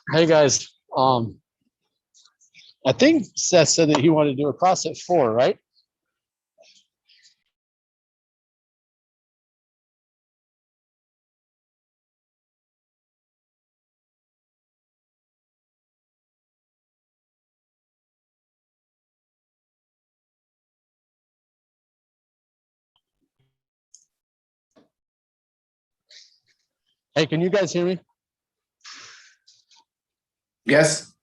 Hey guys, I think Seth said that he wanted to do a class at 4, right? Hey, can you guys hear me? Yes,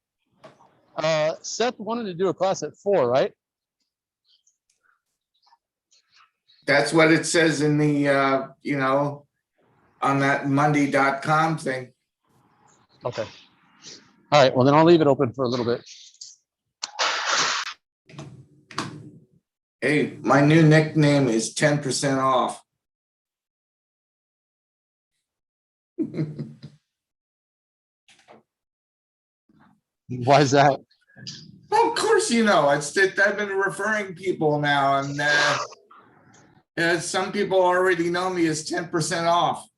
Seth wanted to do a class at 4, right? that's what it says in the, on that Monday.com thing. Okay. All right. Well, then I'll leave it open for a little bit. Hey, my new nickname is 10% off. Why is that? Well, of course, it's that I've been referring people now, and some people already know me as 10% off.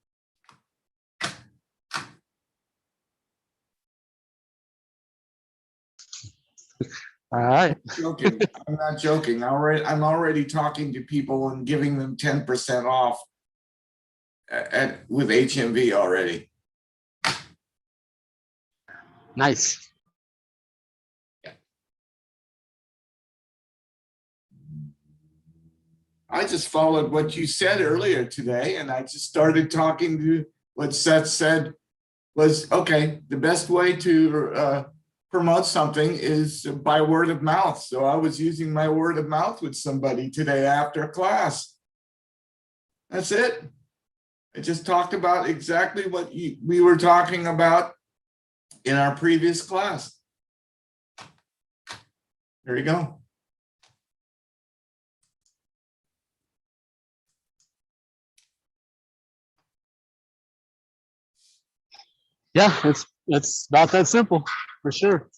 All right. Joking. I'm not joking. I'm already talking to people and giving them 10% off with HMV already. Nice. I just followed what you said earlier today, and I just started talking to what Seth said was, okay, the best way to promote something is by word of mouth. So I was using my word of mouth with somebody today after class. That's it. I just talked about exactly what we were talking about in our previous class. There you go. Yeah, it's about that simple for sure.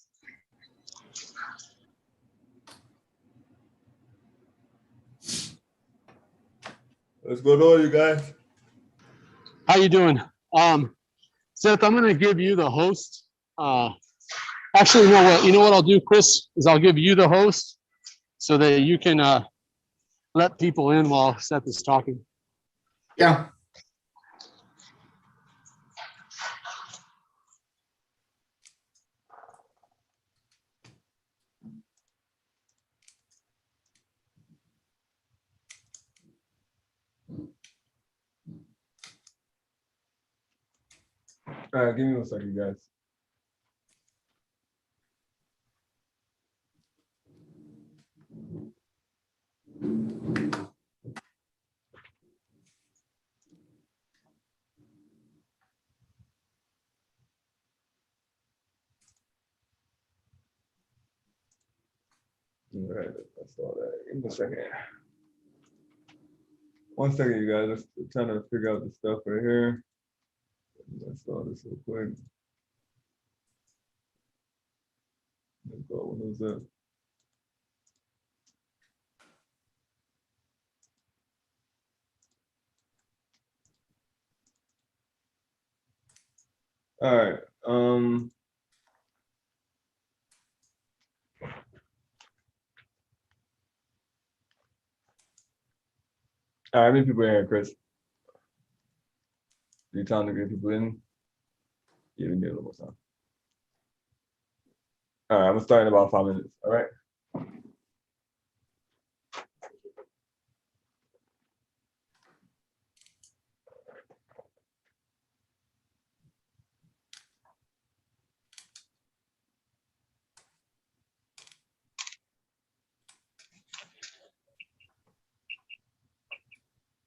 What's going on, you guys? How you doing? Seth, I'm gonna give you the host. Actually, you know what? You know what I'll do, Chris, is I'll give you the host so that you can let people in while Seth is talking. Yeah. All right, give me 1 second, guys. All right, that's all that. Give me 1 second. 1 second, you guys. Let's trying to figure out the stuff right here. Let's saw this real quick. Let's go. Windows up. All right. All right, how many people in here, Chris? You time to get people in? Yeah, we need a little more time. All right, I'm gonna start in about 5 minutes. All right.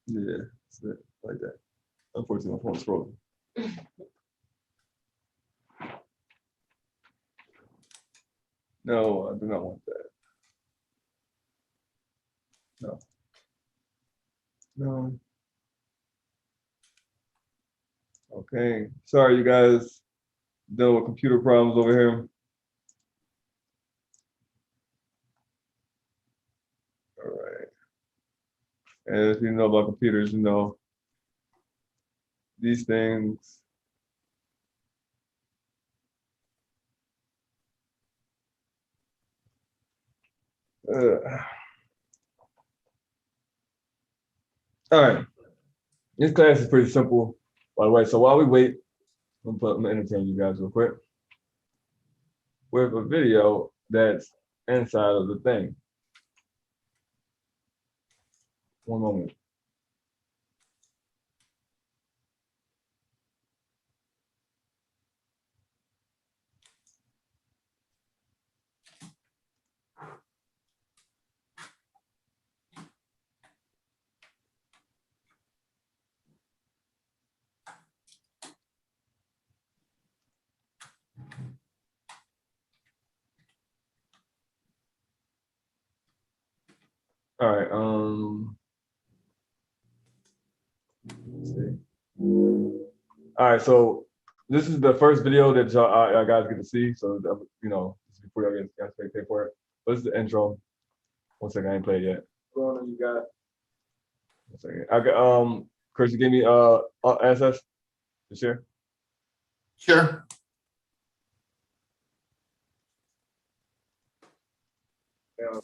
Yeah, that's it, like that. Unfortunately, my phone's scrolling. No, I do not want that. No. No. Okay. Sorry, you guys. Dealing with computer problems over here. All right. And if you know about computers, you know these things All right. This class is pretty simple, by the way. So while we wait, I'm gonna entertain you guys real quick with a video that's inside of the thing. One moment. All right. Let's see. All right. So this is the first video that y'all guys get to see. So you know, this is before y'all guys pay for it. But this is the intro. One second, I ain't played yet. What's going on, you guys? One second. I got Chris, you gave me access to share. Sure.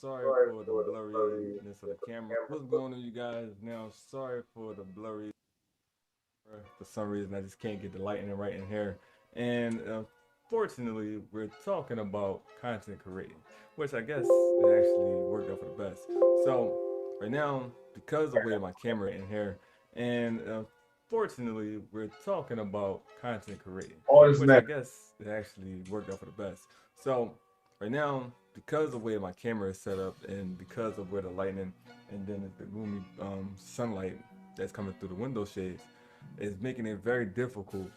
Sorry for the blurriness of the camera. What's going on, you guys? Now, sorry for the blurry. For some reason, I just can't get the lighting right in here. And fortunately, we're talking about content creating, which I guess it actually worked out for the best. So right now, because of the way my camera in here, and fortunately, we're talking about content creating, which I guess it actually worked out for the best. So right now, because of the way my camera is set up, and because of where the lightning, and then the gloomy sunlight that's coming through the window shades, is making it very difficult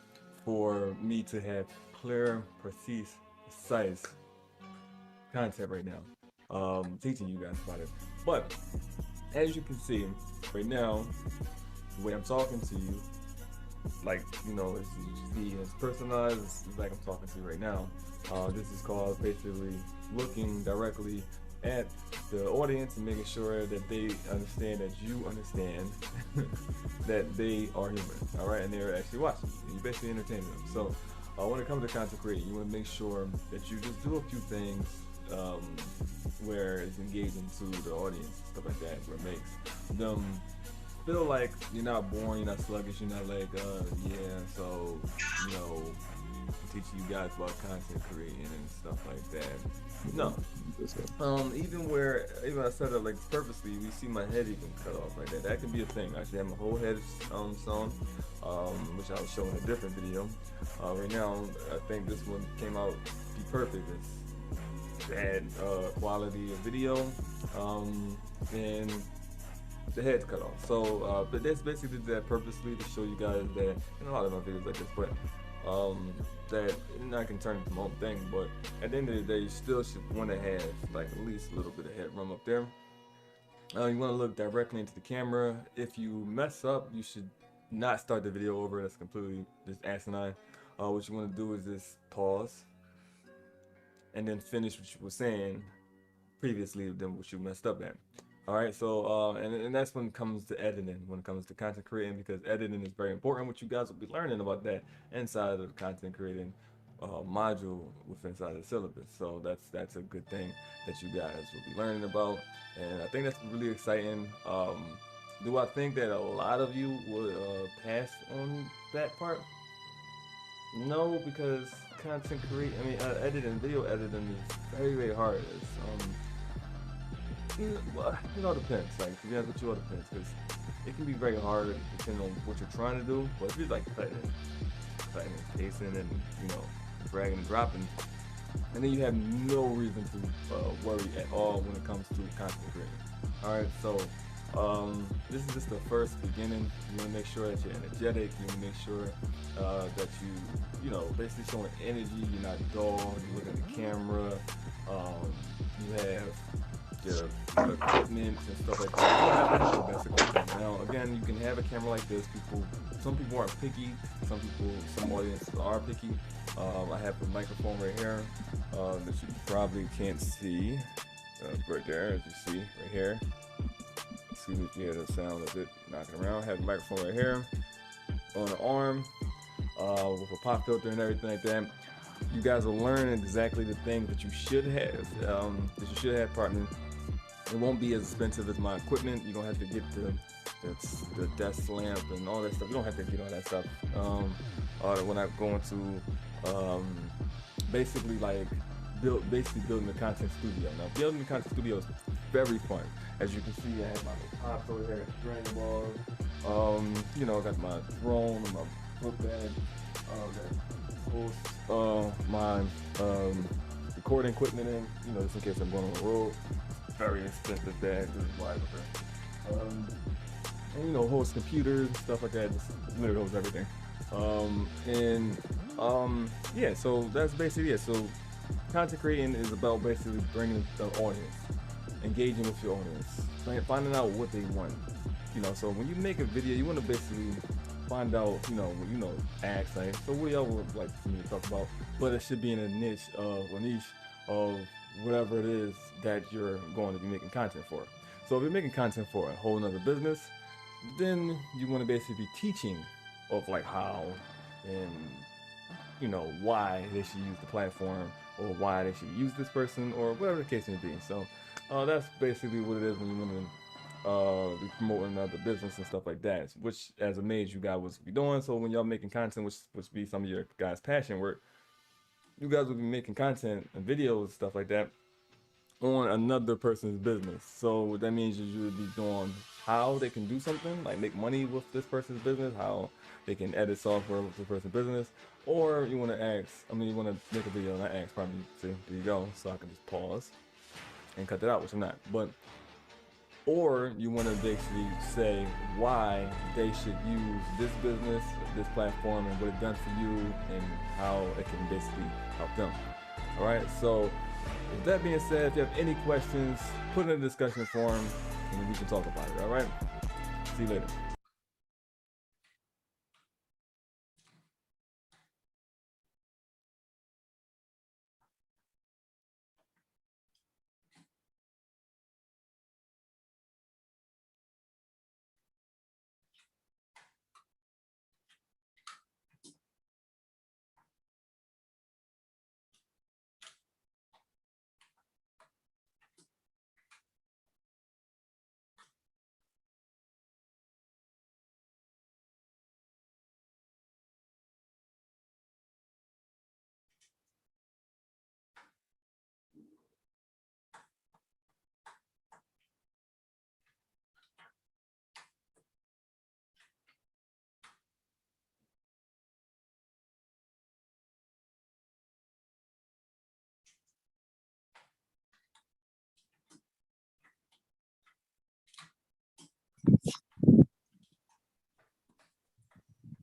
for me to have clear, precise content right now. Teaching you guys about it. But as you can see right now, the way I'm talking to you, like, you know, as you see, it's personalized. It's like I'm talking to you right now. This is called basically looking directly at the audience and making sure that they understand that you understand that they are human, all right, and they're actually watching. And you basically entertain them. So when it comes to content creating, you want to make sure that you just do a few things where it's engaging to the audience, stuff like that, where it makes them feel like you're not boring, you're not sluggish, you're not like, yeah, so, you know, teaching you guys about content creating and stuff like that. No. Even I said it like purposely, we see my head even cut off like that. That can be a thing. I actually have my whole head sewn, which I'll show in a different video. Right now, I think this one came out be perfect. It's bad quality of video, and the head's cut off. So, but that's basically that purposely to show you guys that in a lot of my videos like this, but that I can turn into my own thing, but at the end of the day, you still should want to have like at least a little bit of headroom up there. You want to look directly into the camera. If you mess up, you should not start the video over. That's completely just asinine. What you want to do is just pause and then finish what you were saying previously, than what you messed up at. All right, so and that's when it comes to editing, when it comes to content creating, because editing is very important, which you guys will be learning about that inside of the content creating module within inside the syllabus. So that's a good thing that you guys will be learning about, and I think that's really exciting. Do I think that a lot of you would pass on that part? No, because content creating, editing, video editing is very, very hard. It's it all depends. Like, to be honest with you, it all depends, because it can be very hard depending on what you're trying to do. But if you're like cutting and pasting and, you know, dragging and dropping, and then you have no reason to worry at all when it comes to content creating. All right, so this is just the first beginning. You want to make sure that you're energetic. You want to make sure that you know, basically showing energy. You're not dull. You look at the camera. You have your equipment and stuff like that. That's the basic thing. Now, again, you can have a camera like this. Some people aren't picky. Some audiences are picky. I have a microphone right here that you probably can't see. Right there, as you see right here. See if you hear the sound of it knocking around. I have a microphone right here on the arm with a pop filter and everything like that. You guys will learn exactly the things that you should have, partner. It won't be as expensive as my equipment. You don't have to get the desk lamp and all that stuff. You don't have to get all that stuff. When I go into basically like building the content studio. Now building the content studio is very fun. As you can see, I have my pops over here, Dragon Ball. You know, I got my throne and my book bag. My recording equipment in, you know, just in case I'm going on the road. Very expensive bag. This is why. And you know, host computers, stuff like that. Just literally holds everything. Yeah, so that's basically it. So content creating is about basically bringing the audience, engaging with your audience, finding out what they want. You know, so when you make a video, you want to basically find out, ask like, so what y'all would like for me to talk about? But it should be in a niche of whatever it is that you're going to be making content for. So if you're making content for a whole nother business, then you want to basically be teaching of like how and why they should use the platform, or why they should use this person, or whatever the case may be. So that's basically what it is when you want to be promoting another business and stuff like that, which as a mage you guys would be doing. So when y'all making content, which be some of your guys' passion work, you guys will be making content and videos and stuff like that on another person's business. So that means you would be doing how they can do something, like make money with this person's business, how they can edit software with this person's business, or you want to you want to make a video and I ask, probably, see, there you go, so I can just pause and cut that out, which I'm not, or you want to basically say why they should use this business, this platform, and what it's done for you, and how it can basically help them. All right, so with that being said, if you have any questions, put it in the discussion forum and we can talk about it. All right, see you later.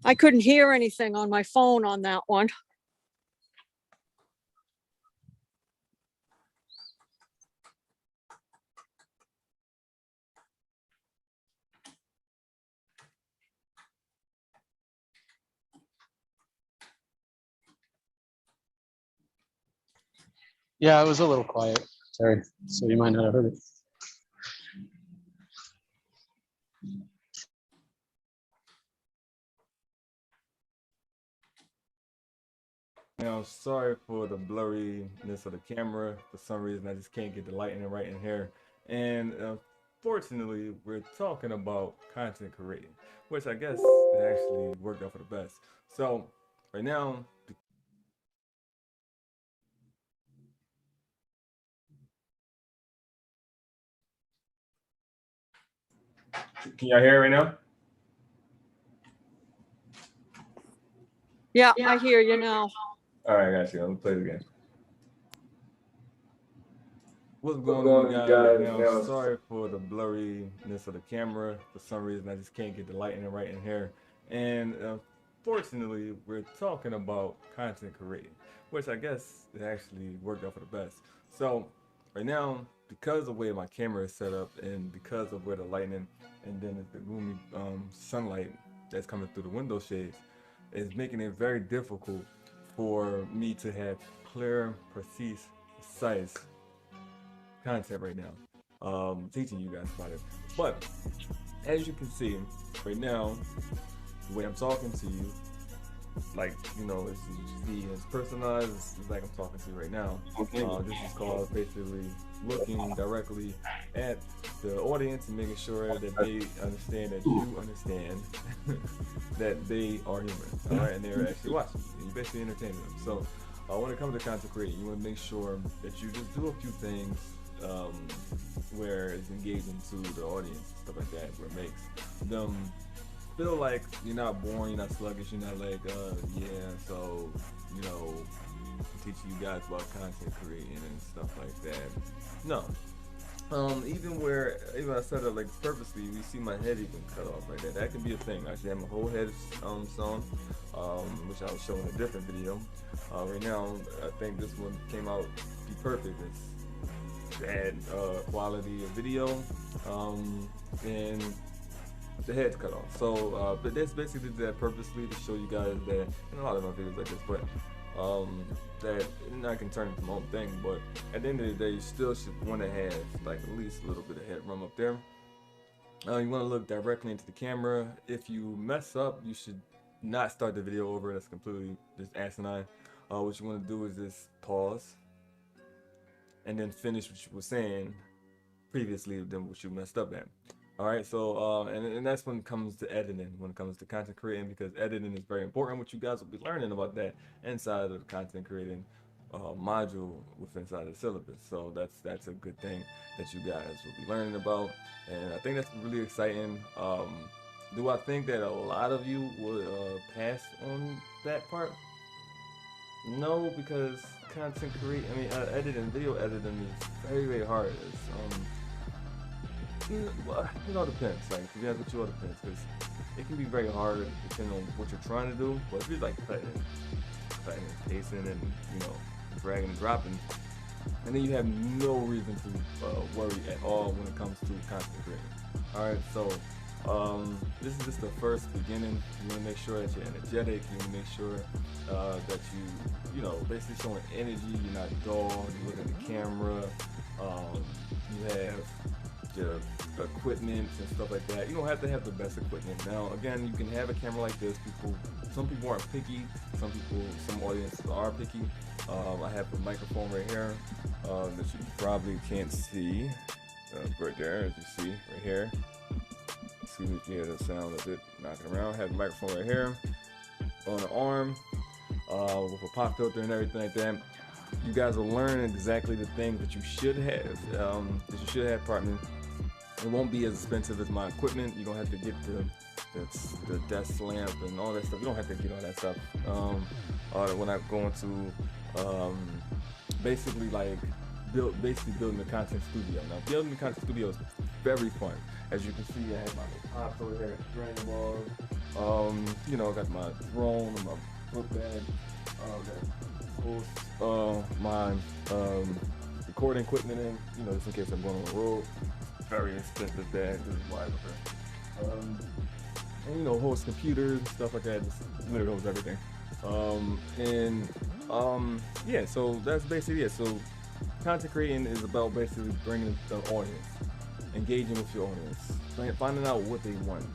I couldn't hear anything on my phone on that one. Yeah, it was a little quiet, Terry, so you might not have heard it. Now, sorry for the blurriness of the camera. For some reason, I just can't get the lighting right in here. And fortunately, we're talking about content creating, which I guess it actually worked out for the best. So right now, can y'all hear right now? Yeah, I hear you now. All right, got you. Let me play it again. What's going on, guys? Now, sorry for the blurriness of the camera. For some reason, I just can't get the lighting right in here. And fortunately, we're talking about content creating, which I guess it actually worked out for the best. So right now, because of the way my camera is set up, and because of where the lightning and then the gloomy sunlight that's coming through the window shades, is making it very difficult for me to have clear, precise content right now, teaching you guys about it. But as you can see right now, the way I'm talking to you, like, it's personalized. It's like I'm talking to you right now. This is called basically looking directly at the audience and making sure that they understand that you understand that they are human, all right, and they're actually watching. You basically entertaining them. So when it comes to content creating, you want to make sure that you just do a few things where it's engaging to the audience, stuff like that, where it makes them feel like you're not boring, you're not sluggish, you're not like, yeah, so, you know, teaching you guys about content creating and stuff like that. No. Even I set up like purposely, you see my head even cut off like that. That can be a thing. Actually, I have my whole head sewn, which I'll show in a different video. Right now, I think this one came out be perfect. It's bad quality of video, and the head's cut off. So, but that's basically did that purposely to show you guys that, in a lot of my videos like this, but that I can turn into my own thing. But at the end of the day, you still should want to have like at least a little bit of headroom up there. You want to look directly into the camera. If you mess up, you should not start the video over. That's completely just asinine. What you want to do is just pause and then finish what you were saying previously than what you messed up at. All right, so and that's when it comes to editing, when it comes to content creating, because editing is very important, which you guys will be learning about that inside of the content creating module within inside the syllabus. So that's a good thing that you guys will be learning about, and I think that's really exciting. Do I think that a lot of you would pass on that part? No, because content creating, editing, video editing is very, very hard. It's, well, it all depends. Like, to be honest with you, it all depends, because it can be very hard depending on what you're trying to do. But if you're like cutting and pasting and, you know, dragging and dropping, and then you have no reason to worry at all when it comes to content creating. All right, so this is just the first beginning. You want to make sure that you're energetic. You want to make sure that you know, basically showing energy. You're not dull. You look at the camera. You have the equipment and stuff like that. You don't have to have the best equipment. Now, again, you can have a camera like this. Some people aren't picky. Some audiences are picky. I have a microphone right here that you probably can't see right there, as you see right here. Excuse me if you hear the sound of it knocking around. I have a microphone right here on the arm with a pop filter and everything like that. You guys are learning exactly the things that you should have, pardon me. It won't be as expensive as my equipment. You don't have to get the desk lamp and all that stuff. You don't have to get all that stuff. When I go into basically building a content studio. Now, building the content studio is very fun. As you can see, I have my little pops over here, Dragon Balls. You know, I got my drone and my book bag. My recording equipment in, you know, just in case I'm going on the road. Very expensive bag. This is why and, you know, host computers and stuff like that. Just literally holds everything. Yeah, so that's basically it. So content creating is about basically bringing the audience, engaging with your audience, finding out what they want.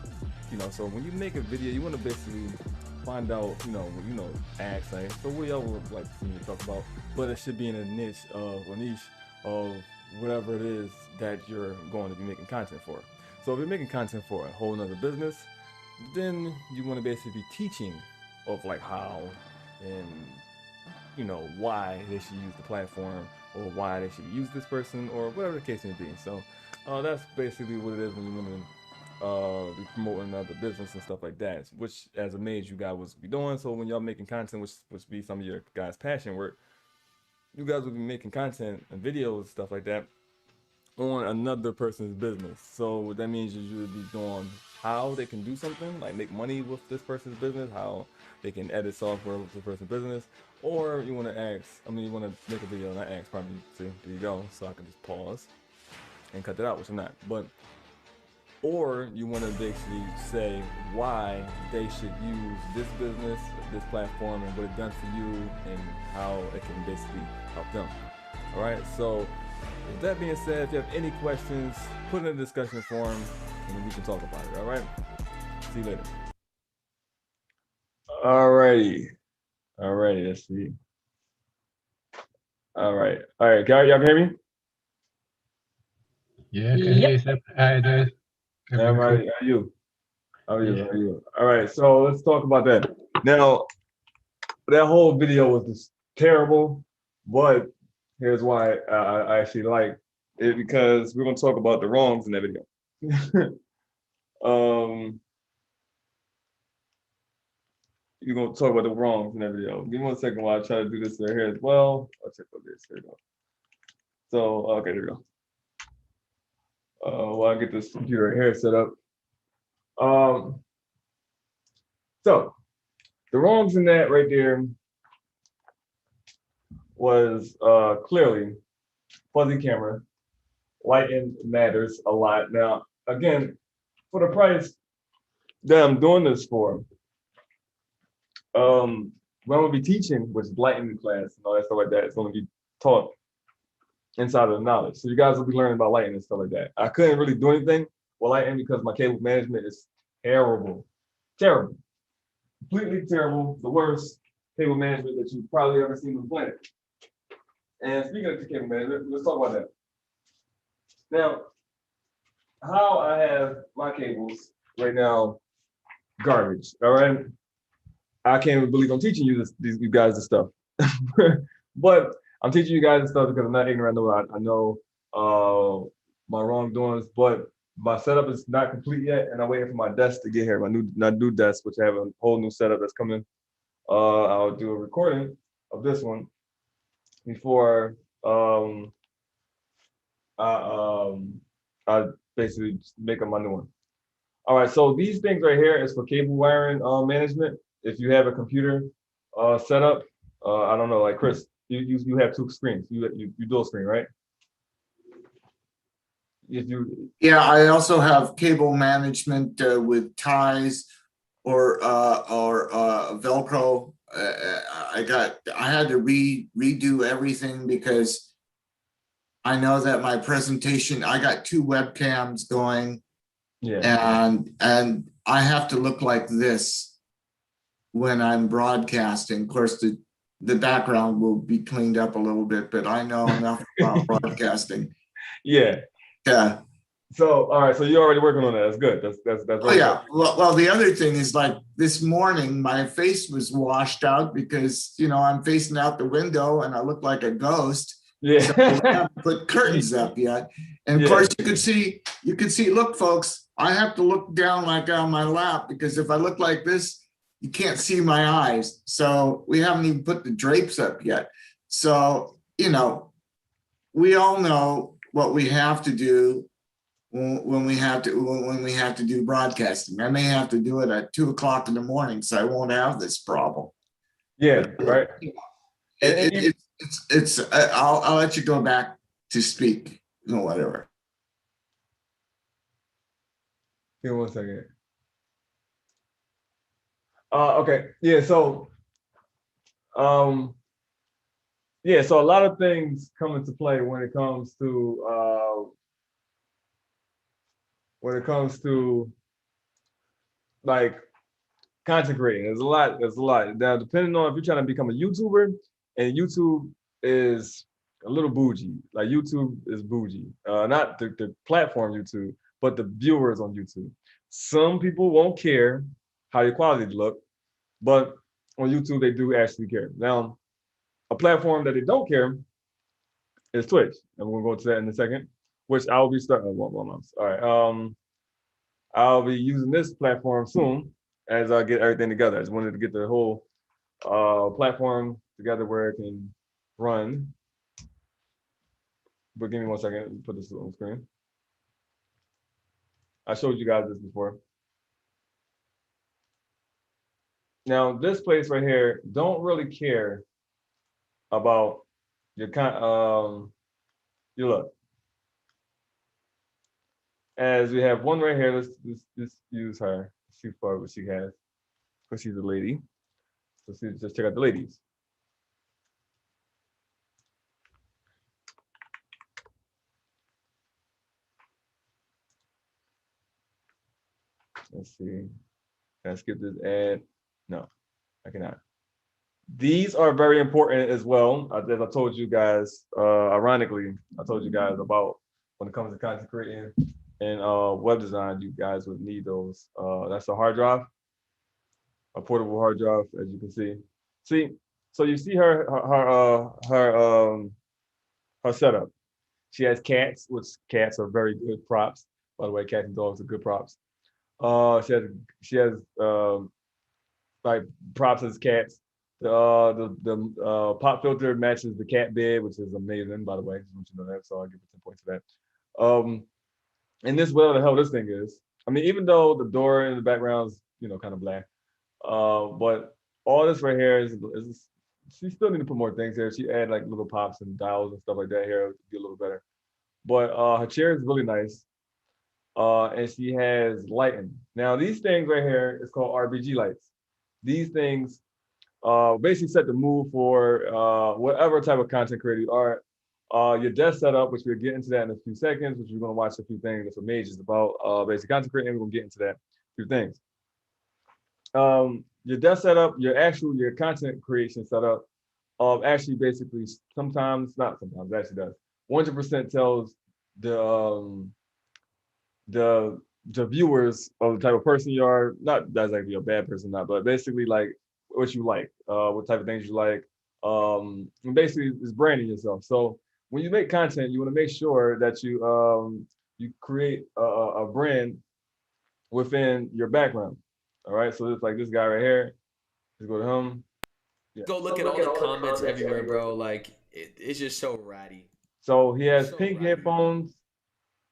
You know, so when you make a video, you want to basically find out, ask, like, so what y'all would like for me to talk about, but it should be in a niche of whatever it is that you're going to be making content for. So if you're making content for a whole nother business, then you want to basically be teaching of like how and, you know, why they should use the platform, or why they should use this person, or whatever the case may be. So that's basically what it is when you want to be promoting another business and stuff like that, which as a mage you guys would be doing. So when y'all making content, which be some of your guys' passion work, you guys will be making content and videos and stuff like that on another person's business. So what that means is you would be doing how they can do something, like make money with this person's business, how they can edit software with this person's business, or you want to you want to make a video, not ask, probably. See, there you go. So I can just pause and cut that out, which I'm not. But or you want to basically say why they should use this business, this platform, and what it's done for you, and how it can basically help them. All right, so with that being said, if you have any questions, put it in the discussion forum and we can talk about it. All right, see you later. Alrighty, let's see. All right, y'all can hear me? Yeah, I can hear you. Sir. How you doing? Everybody, how are you? How are you? Yeah. How are you? All right, so let's talk about that. Now, that whole video was just terrible, but here's why I actually like it, because we're gonna talk about the wrongs in that video. um, you're gonna talk about the wrongs in that video. Give me 1 second while I try to do this right here as well. I'll check on this. There we go. So, okay, there we go. While I get this computer right here set up. So the wrongs in that right there was clearly fuzzy camera, lighting matters a lot. Now, again, for the price that I'm doing this for, when I'm gonna be teaching, which is lighting class and all that stuff like that, it's gonna be taught inside of the knowledge. So you guys will be learning about lighting and stuff like that. I couldn't really do anything with lighting because my cable management is terrible, terrible, completely terrible, the worst cable management that you've probably ever seen on the planet. And speaking of the cable management, let's talk about that. Now, how I have my cables right now, garbage. All right, I can't even believe I'm teaching you this, you guys this stuff, but I'm teaching you guys this stuff because I'm not ignorant. I know my wrongdoings, but my setup is not complete yet, and I'm waiting for my desk to get here. My new desk, which I have a whole new setup that's coming. I'll do a recording of this one before I basically just make up my new one. All right, so these things right here is for cable wiring management. If you have a computer set up, I don't know, like Chris, you have two screens. You dual screen, right? If you Yeah, I also have cable management with ties or Velcro. I had to redo everything because I know that my presentation, I got two webcams going, yeah, and I have to look like this when I'm broadcasting. Of course, the background will be cleaned up a little bit, but I know enough about broadcasting. yeah. Yeah. So all right, so you're already working on that. That's good. That's Oh very yeah. good. Well, the other thing is, like, this morning, my face was washed out because, I'm facing out the window and I look like a ghost. So we Yeah. haven't put curtains up yet. And of Yeah. course you could see, look, folks, I have to look down like on my lap because if I look like this, you can't see my eyes. So we haven't even put the drapes up yet. So, we all know what we have to do when we have to do broadcasting. I may have to do it at 2 o'clock in the morning, so I won't have this problem. Yeah, right. I'll let you go back to speak, whatever. Give me 1 second. Okay. Yeah. So, yeah. So a lot of things come into play when it comes to like content creating. There's a lot. Now, depending on if you're trying to become a YouTuber, and YouTube is a little bougie. Like YouTube is bougie. Not the platform YouTube, but the viewers on YouTube. Some people won't care how your quality look, but on YouTube they do actually care. Now, a platform that they don't care is Twitch, and we'll go to that in a second. Which I'll be starting. One month. All right. I'll be using this platform soon as I get everything together. I just wanted to get the whole platform together where it can run. But give me 1 second. Put this on the screen. I showed you guys this before. Now, this place right here don't really care about your your look. As we have one right here, let's use her. See what she has, because she's a lady. So just check out the ladies. Let's see. Can I skip this ad? No, I cannot. These are very important as well. As I told you guys, ironically, I told you guys about when it comes to content creating and web design, you guys would need those. That's a hard drive, a portable hard drive, as you can see. So you see her setup. She has cats, which cats are very good props. By the way, cats and dogs are good props. She has like props as cats. The pop filter matches the cat bed, which is amazing, by the way. Just want you to know that, so I'll give it 10 points for that. And this, whatever the hell this thing is. I mean, even though the door in the background is, kind of black, but all this right here is she still need to put more things here. She add like little pops and dials and stuff like that here to be a little better. But her chair is really nice. And she has lighting. Now these things right here is called RGB lights. These things basically set the mood for whatever type of content creator you are. Your desk setup, which we'll get into that in a few seconds, which we're gonna watch a few things that's what Mage is about, basic content creating, and we're gonna get into that few things. Your desk setup, your content creation setup, actually basically sometimes, not sometimes, actually does. 100% tells the viewers of the type of person you are, not that's like you're a bad person, not, but basically like what you like, what type of things you like. And basically it's branding yourself. So when you make content, you want to make sure that you create a brand within your background. All right, so it's like this guy right here. Let's go to him. Yeah. Go look at all the comments everywhere, bro. Like it's just so ratty. So he has So pink ratty. headphones.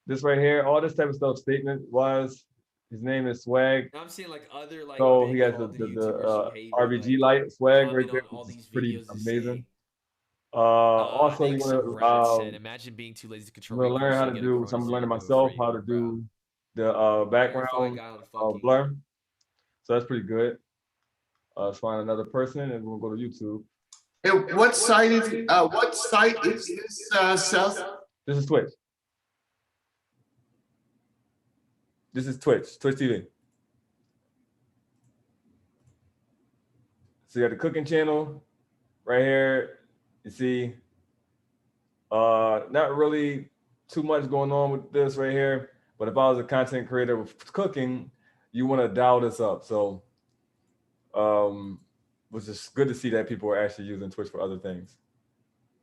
This right here, all this type of stuff. Statement was his name is Swag. I'm seeing like other like. So big he has Call of the Duty YouTubers who hate me, RGB like, light Swag right comment there, on all which is these pretty videos and amazing. say, Also, I you think want Sakurai said, to imagine being too lazy to I'm control gonna recourse learn how so to you get a do. So I'm chorus learning and remove myself for how you, to bro. do the Verified background guy on fucking blur. So that's pretty good. Let's find another person, and we'll go to YouTube. Hey, what site is this, Seth? This is Twitch. This is Twitch TV. So you got the cooking channel right here. You see, not really too much going on with this right here. But if I was a content creator with cooking, you want to dial this up. So, which is good to see that people are actually using Twitch for other things.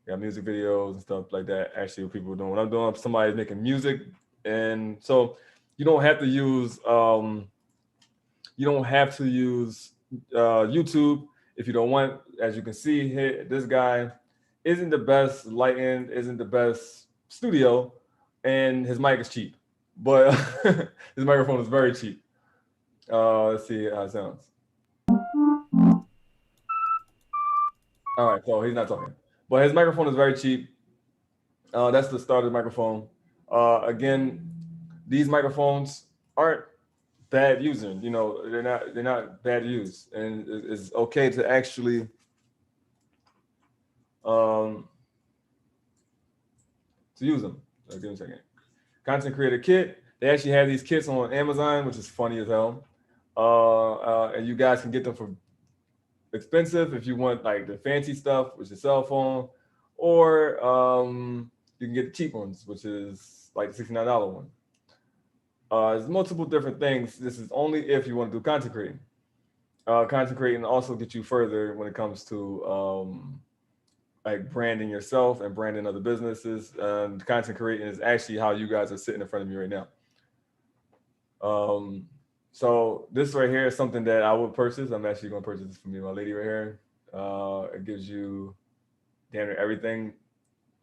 You got music videos and stuff like that. Actually, what people are doing. What I'm doing, somebody's making music, and so you don't have to use YouTube if you don't want. As you can see here, this guy isn't the best lighting, isn't the best studio, and his mic is cheap, but his microphone is very cheap. Let's see how it sounds. All right, so he's not talking, but his microphone is very cheap. That's the starter microphone. Again, these microphones aren't bad using. They're not bad use, and it's okay to actually to use them. Give me a second. Content creator kit. They actually have these kits on Amazon, which is funny as hell. And you guys can get them for expensive if you want like the fancy stuff, which is cell phone, or you can get the cheap ones, which is like the $69 one. There's multiple different things. This is only if you want to do content creating. Content creating also gets you further when it comes to like branding yourself and branding other businesses. Content creating is actually how you guys are sitting in front of me right now. So this right here is something that I would purchase. I'm actually going to purchase this for me and my lady right here. It gives you damn near everything.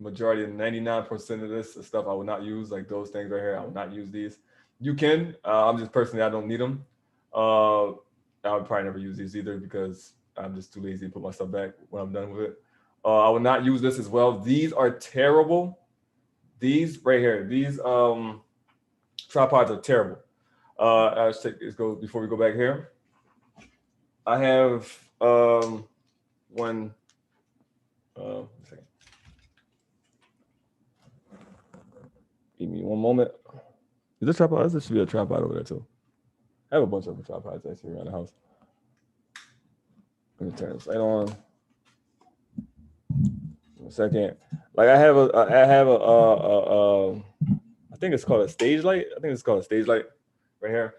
Majority of 99% of this is stuff I would not use, like those things right here. I would not use these. You can. I'm just personally, I don't need them. I would probably never use these either because I'm just too lazy to put my stuff back when I'm done with it. I would not use this as well. These are terrible. These right here, these tripods are terrible. Let's go before we go back here. I have one. Second. Give me one moment. Is this tripod? This should be a tripod over there too. I have a bunch of tripods actually around the house. Let me turn this light on. A second. Like I have a think it's called a stage light. I think it's called a stage light right here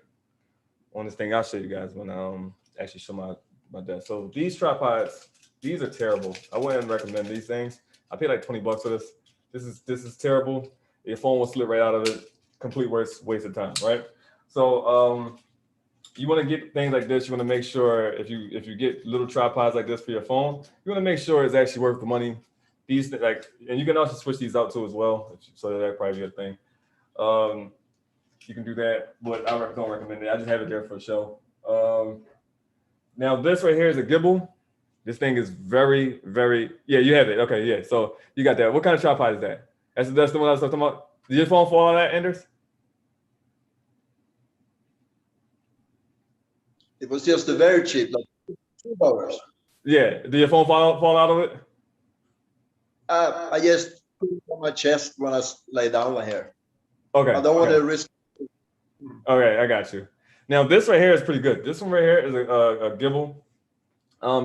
on this thing. I'll show you guys when I actually show my desk. So these tripods, these are terrible. I wouldn't recommend these things. I paid like $20 for this. This is terrible. Your phone will slip right out of it. Complete waste of time, right? So you want to get things like this. You want to make sure if you get little tripods like this for your phone, you want to make sure it's actually worth the money. These and you can also switch these out too as well. So that'd probably be a thing. You can do that, but I don't recommend it. I just have it there for a show. Now this right here is a gimbal. This thing is very, very, yeah, you have it. Okay, yeah. So you got that. What kind of tripod is that? That's the one I was talking about. Did your phone fall out of that, Anders? It was just a very cheap, like $2. Yeah. Did your phone fall out of it? I just put it on my chest when I lay down here. Okay. I don't want to risk. Okay, I got you. Now this right here is pretty good. This one right here is a gimbal.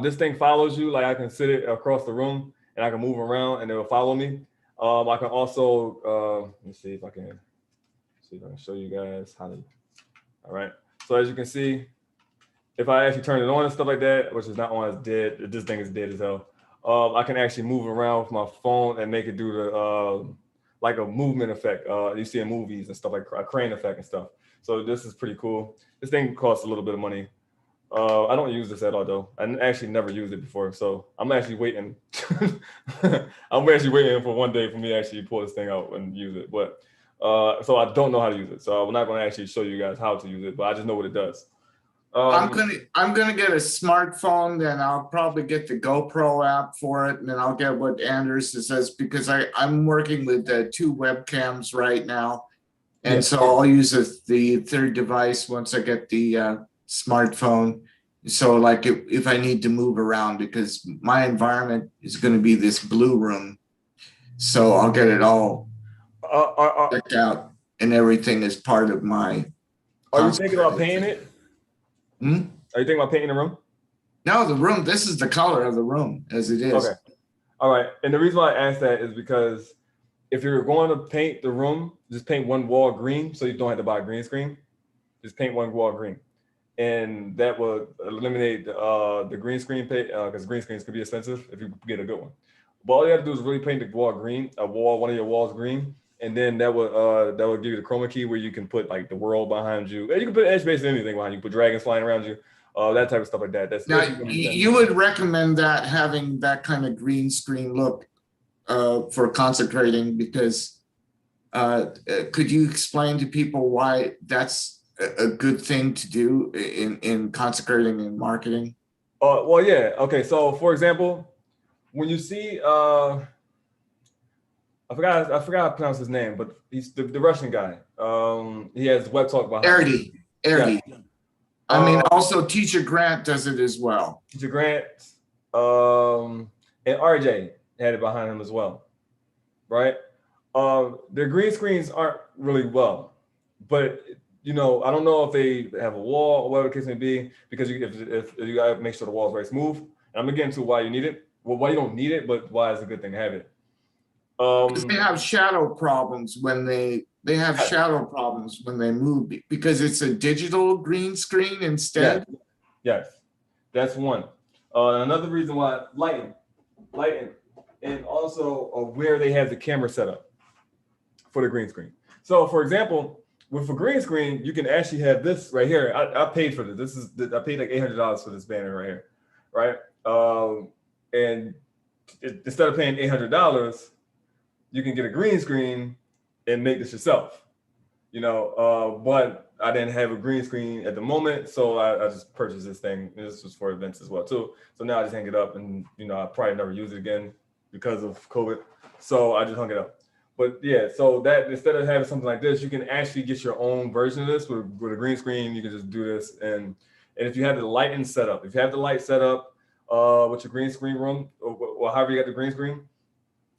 This thing follows you. Like I can sit it across the room and I can move around and it will follow me. I can also let me see if I can show you guys how to. All right. So as you can see, if I actually turn it on and stuff like that, which is not on, it's dead. This thing is dead as hell. I can actually move around with my phone and make it do the like a movement effect you see in movies and stuff, like a crane effect and stuff. So this is pretty cool. This thing costs a little bit of money. I don't use this at all though. I actually never used it before. So I'm actually waiting. I'm actually waiting for one day for me to actually pull this thing out and use it. But so I don't know how to use it. So I'm not going to actually show you guys how to use it, but I just know what it does. I'm gonna get a smartphone, then I'll probably get the GoPro app for it, and then I'll get what Anders says, because I'm working with two webcams right now, and Yeah. so I'll use the third device once I get the smartphone. So like if I need to move around, because my environment is going to be this blue room, so I'll get it all checked out, and everything is part of my. Are you thinking about painting it? Hmm? Are you thinking about painting the room? No, the room. This is the color of the room as it is. Okay. All right. And the reason why I asked that is because if you're going to paint the room, just paint one wall green so you don't have to buy a green screen. Just paint one wall green. And that will eliminate the green screen paint, because green screens can be expensive if you get a good one. But all you have to do is really paint the wall green, one of your walls green, and then that will give you the chroma key where you can put like the world behind you. And you can put edge based anything behind you. You put dragons flying around you, that type of stuff like that. That's Now, you would recommend that having that kind of green screen look for consecrating, because could you explain to people why that's a good thing to do in consecrating and marketing? Well, yeah. Okay. So for example, when you see I forgot how to pronounce his name, but he's the Russian guy. He has Web Talk behind him. Erdy. Yeah. I mean, also Teacher Grant does it as well. Teacher Grant, and RJ had it behind him as well, right? Their green screens aren't really well, but I don't know if they have a wall or whatever the case may be, because if you gotta make sure the wall is very smooth. And I'm gonna get into why you need it. Well, why you don't need it, but why it's a good thing to have it. Because they have shadow problems when they have shadow problems when they move, because it's a digital green screen instead. Yes, that's one. Another reason why lighting, and also where they have the camera set up for the green screen. So, for example, with a green screen, you can actually have this right here. I paid for this. I paid like $800 for this banner right here, right? And instead of paying $800, you can get a green screen and make this yourself, but I didn't have a green screen at the moment. So I just purchased this thing. And this was for events as well too. So now I just hang it up, and I probably never use it again because of COVID. So I just hung it up. But yeah, so that instead of having something like this, you can actually get your own version of this with a green screen. You can just do this. And if you have the lighting set up, with your green screen room, or however you got the green screen,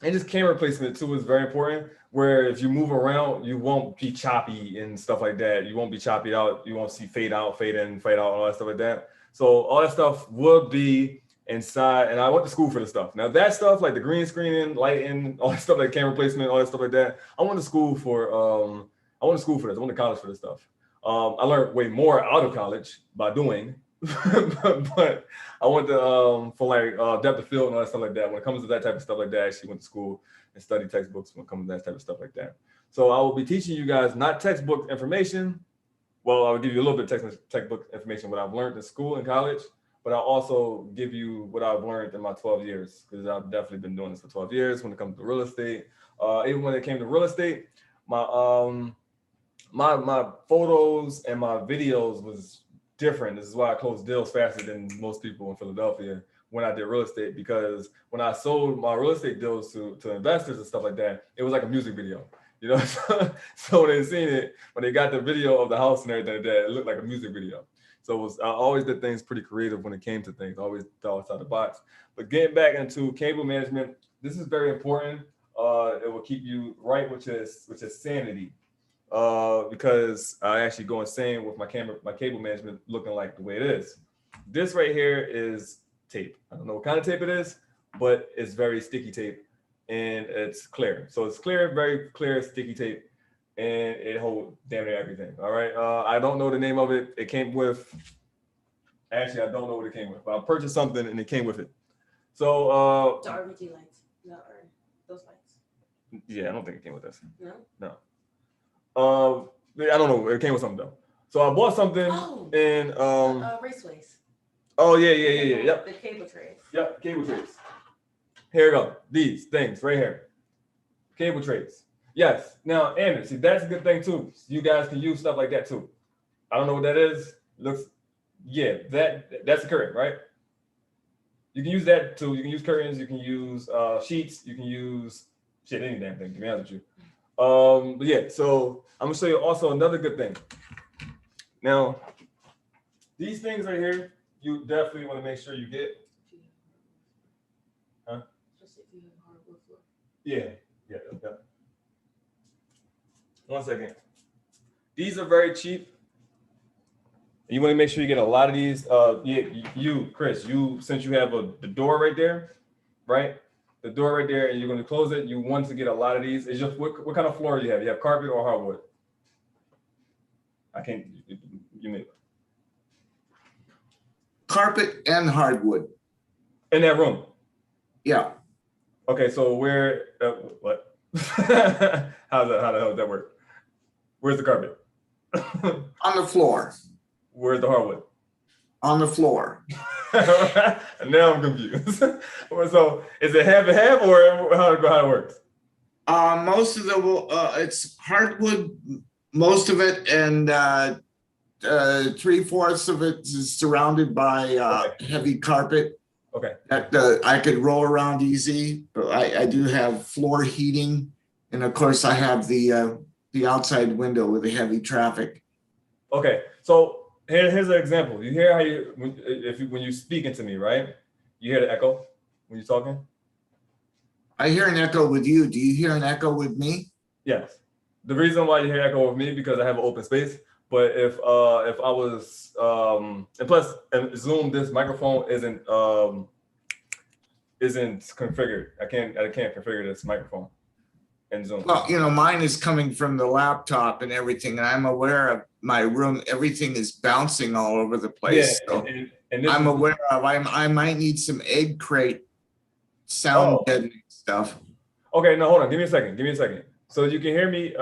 and just camera placement too is very important, where if you move around, you won't be choppy and stuff like that. You won't be choppy out. You won't see fade out, fade in, fade out, all that stuff like that. So all that stuff will be inside, and I went to school for this stuff. Now that stuff, like the green screening, lighting, all that stuff, like camera placement, all that stuff like that, I went to school for this. I went to college for this stuff. I learned way more out of college by doing, but I went to for like depth of field and all that stuff like that. When it comes to that type of stuff like that, I actually went to school and studied textbooks when it comes to that type of stuff like that. So I will be teaching you guys not textbook information. Well, I will give you a little bit of textbook information, what I've learned in school and college, but I'll also give you what I've learned in my 12 years, because I've definitely been doing this for 12 years when it comes to real estate. Even when it came to real estate, my photos and my videos was different. This is why I closed deals faster than most people in Philadelphia when I did real estate, because when I sold my real estate deals to investors and stuff like that, it was like a music video. You know, so when they seen it, when they got the video of the house and everything like that, it looked like a music video. So I always did things pretty creative when it came to things. I always thought outside the box. But getting back into cable management, this is very important. It will keep you right, which is sanity. Because I actually go insane with my cable management looking like the way it is. This right here is tape. I don't know what kind of tape it is, but it's very sticky tape. And it's clear. So it's clear, very clear, sticky tape, and it holds damn near everything. All right. I don't know the name of it. It came with, actually, I don't know what it came with, but I purchased something and it came with it. So The RBG lights. No, or those lights. yeah, I don't think it came with this. No? No. I don't know. It came with something though. So I bought something and Raceways. oh yeah. Yep. The cable trays. Yep, cable trays. Here we go. These things right here. Cable trays. Yes. Now, Aaron, see, that's a good thing too. You guys can use stuff like that too. I don't know what that is. Looks, yeah, that's a curtain, right? You can use that too. You can use curtains. You can use sheets. You can use shit, any damn thing, to be honest with you. But yeah, so I'm gonna show you also another good thing. Now, these things right here, you definitely want to make sure you get. Yeah. 1 second. These are very cheap. You want to make sure you get a lot of these. Chris, since you have the door right there, right? The door right there, and you're going to close it. You want to get a lot of these. It's just what kind of floor do you have? You have carpet or hardwood? I can't. You mean Carpet and hardwood. in that room? Yeah. Okay, so where? What? How the hell does that work? Where's the carpet? On the floor. Where's the hardwood? On the floor. Now I'm confused. So is it half and half, or how it works? Most of it's hardwood, most of it, and 3/4 of it is surrounded by heavy carpet. Okay. That I could roll around easy, but I do have floor heating, and of course I have the outside window with the heavy traffic. Okay, so here's an example. You hear how when you're speaking to me, right? You hear the echo when you're talking? I hear an echo with you. Do you hear an echo with me? Yes. The reason why you hear echo with me because I have an open space. But if I was and plus in Zoom, this microphone isn't configured. I can't configure this microphone in Zoom. Well, mine is coming from the laptop and everything, and I'm aware of my room. Everything is bouncing all over the place. Yeah, so and I'm aware of. I might need some egg crate sound deadening stuff. Okay, no, hold on. Give me a second. So you can hear me.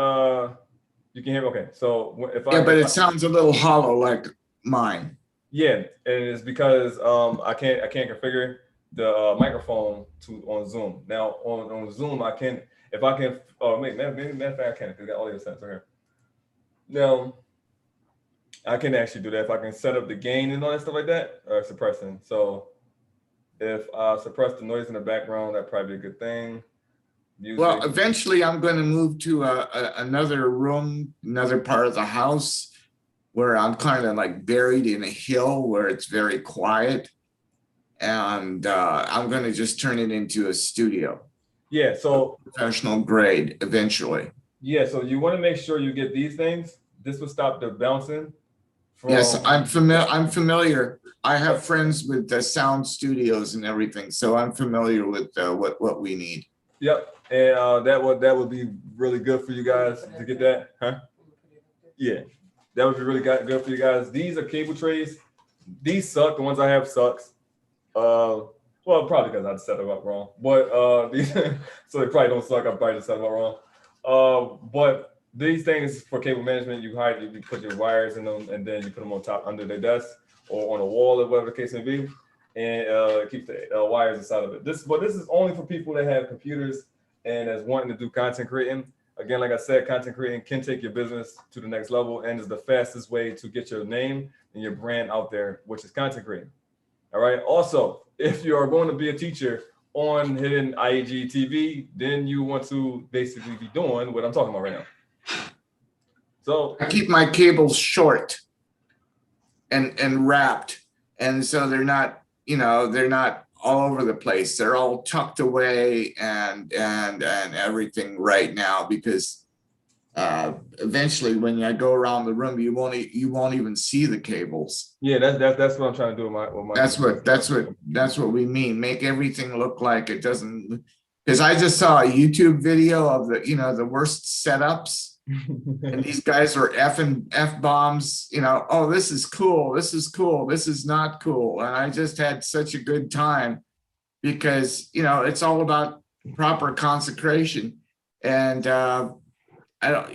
You can hear me. Okay. So if but it sounds a little hollow like mine. Yeah, and it's because I can't configure the microphone on Zoom. Now on Zoom I can, if I can. Oh, matter of fact, I can because I got all the settings right here. Now I can actually do that if I can set up the gain and all that stuff like that, or suppressing. So if I suppress the noise in the background, that'd probably be a good thing. Music. Well, eventually I'm going to move to another room, another part of the house where I'm kind of like buried in a hill where it's very quiet. And I'm going to just turn it into a studio. Yeah, so professional grade eventually. Yeah, so you want to make sure you get these things. This will stop the bouncing Yes, from- I'm familiar. I have friends with the sound studios and everything, so I'm familiar with what we need. Yep, and that would be really good for you guys to get that, huh? Yeah, that would be really good for you guys. These are cable trays. These suck. The ones I have sucks. Well, probably because I set them up wrong. But these, so they probably don't suck. I probably just set them up wrong. But these things for cable management, you put your wires in them, and then you put them on top under the desk or on a wall or whatever the case may be, and keep the wires inside of it. This is only for people that have computers and is wanting to do content creating. Again, like I said, content creating can take your business to the next level and is the fastest way to get your name and your brand out there, which is content creating. All right. Also, if you are going to be a teacher on Hidden IAG TV, then you want to basically be doing what I'm talking about right now. So I keep my cables short and wrapped, and so they're not, they're not all over the place. They're all tucked away and everything right now, because eventually when I go around the room, you won't even see the cables. yeah, that's what I'm trying to do with my That's what we mean. Make everything look like it doesn't, because I just saw a YouTube video of the worst setups. And these guys were F-bombs, oh, this is cool, this is cool, this is not cool. And I just had such a good time because, it's all about proper consecration. And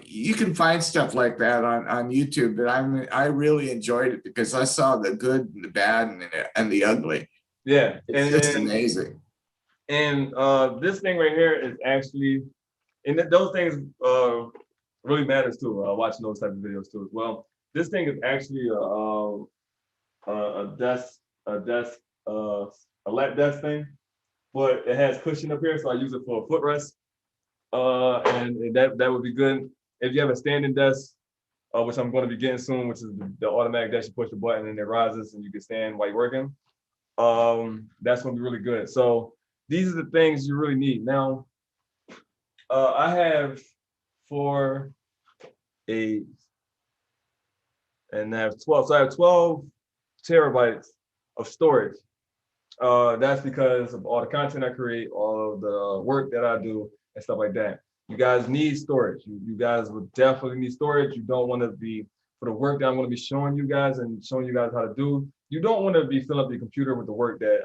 you can find stuff like that on YouTube, but I really enjoyed it because I saw the good and the bad and the ugly. Yeah, It's just amazing. And this thing right here is actually, and those things really matters too. Watching those type of videos too as well. This thing is actually a lap desk thing, but it has cushion up here, so I use it for a footrest. And that would be good if you have a standing desk, which I'm going to be getting soon, which is the automatic desk. You push the button and it rises, and you can stand while you're working. That's going to be really good. So these are the things you really need. Now, I have 4, 8, and I have 12. So I have 12 terabytes of storage. That's because of all the content I create, all of the work that I do, and stuff like that. You guys need storage. You guys would definitely need storage. You don't want to be, for the work that I'm going to be showing you guys and showing you guys how to do, you don't want to be filling up your computer with the work that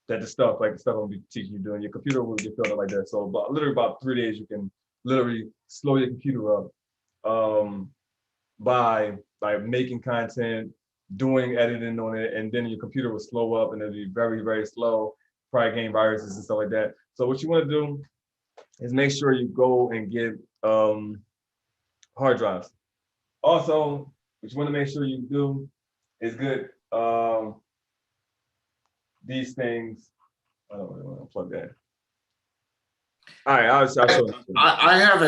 the stuff I'm going to be teaching you doing. Your computer will get filled up like that. So literally about 3 days, you can literally slow your computer up by making content, doing editing on it, and then your computer will slow up and it'll be very, very slow, probably gain viruses and stuff like that. So what you want to do is make sure you go and get hard drives. Also, what you want to make sure you do is good these things. I don't really want to plug that. All right, I'll show you. I have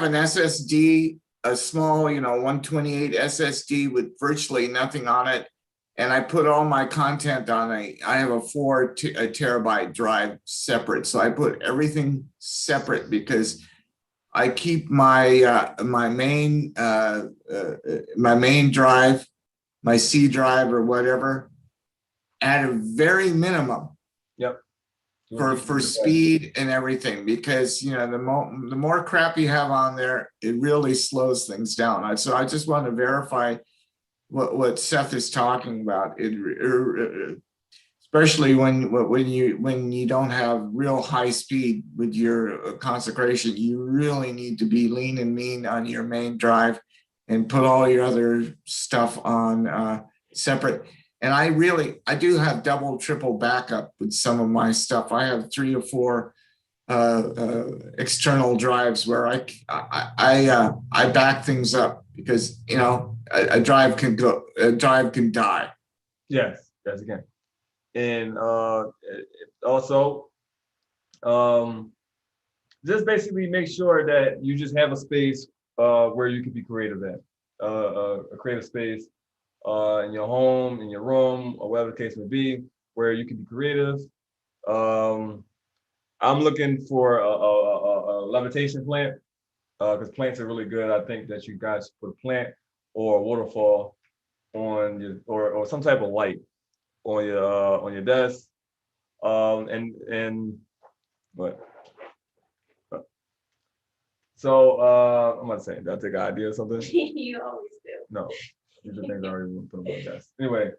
an SSD, a small, 128 SSD with virtually nothing on it. And I put all my content on I have a 4 terabyte drive separate. So I put everything separate because I keep my my main drive, my C drive or whatever, at a very minimum. Yep. For speed and everything, because the more crap you have on there, it really slows things down. So I just want to verify what Seth is talking about. Especially when you don't have real high speed with your consecration, you really need to be lean and mean on your main drive and put all your other stuff on separate. And I do have double, triple backup with some of my stuff. I have 3 or 4 external drives where I back things up because a drive can die. Yes, yes, again. And also, just basically make sure that you just have a space where you can be creative at, a creative space in your home, in your room, or whatever the case may be, where you can be creative. I'm looking for a levitation plant because plants are really good. I think that you guys put a plant or a waterfall on your or some type of light on your desk. And what? So I'm not saying, did I take an idea or something? You always do. No, these are things I already put on my desk. Anyway,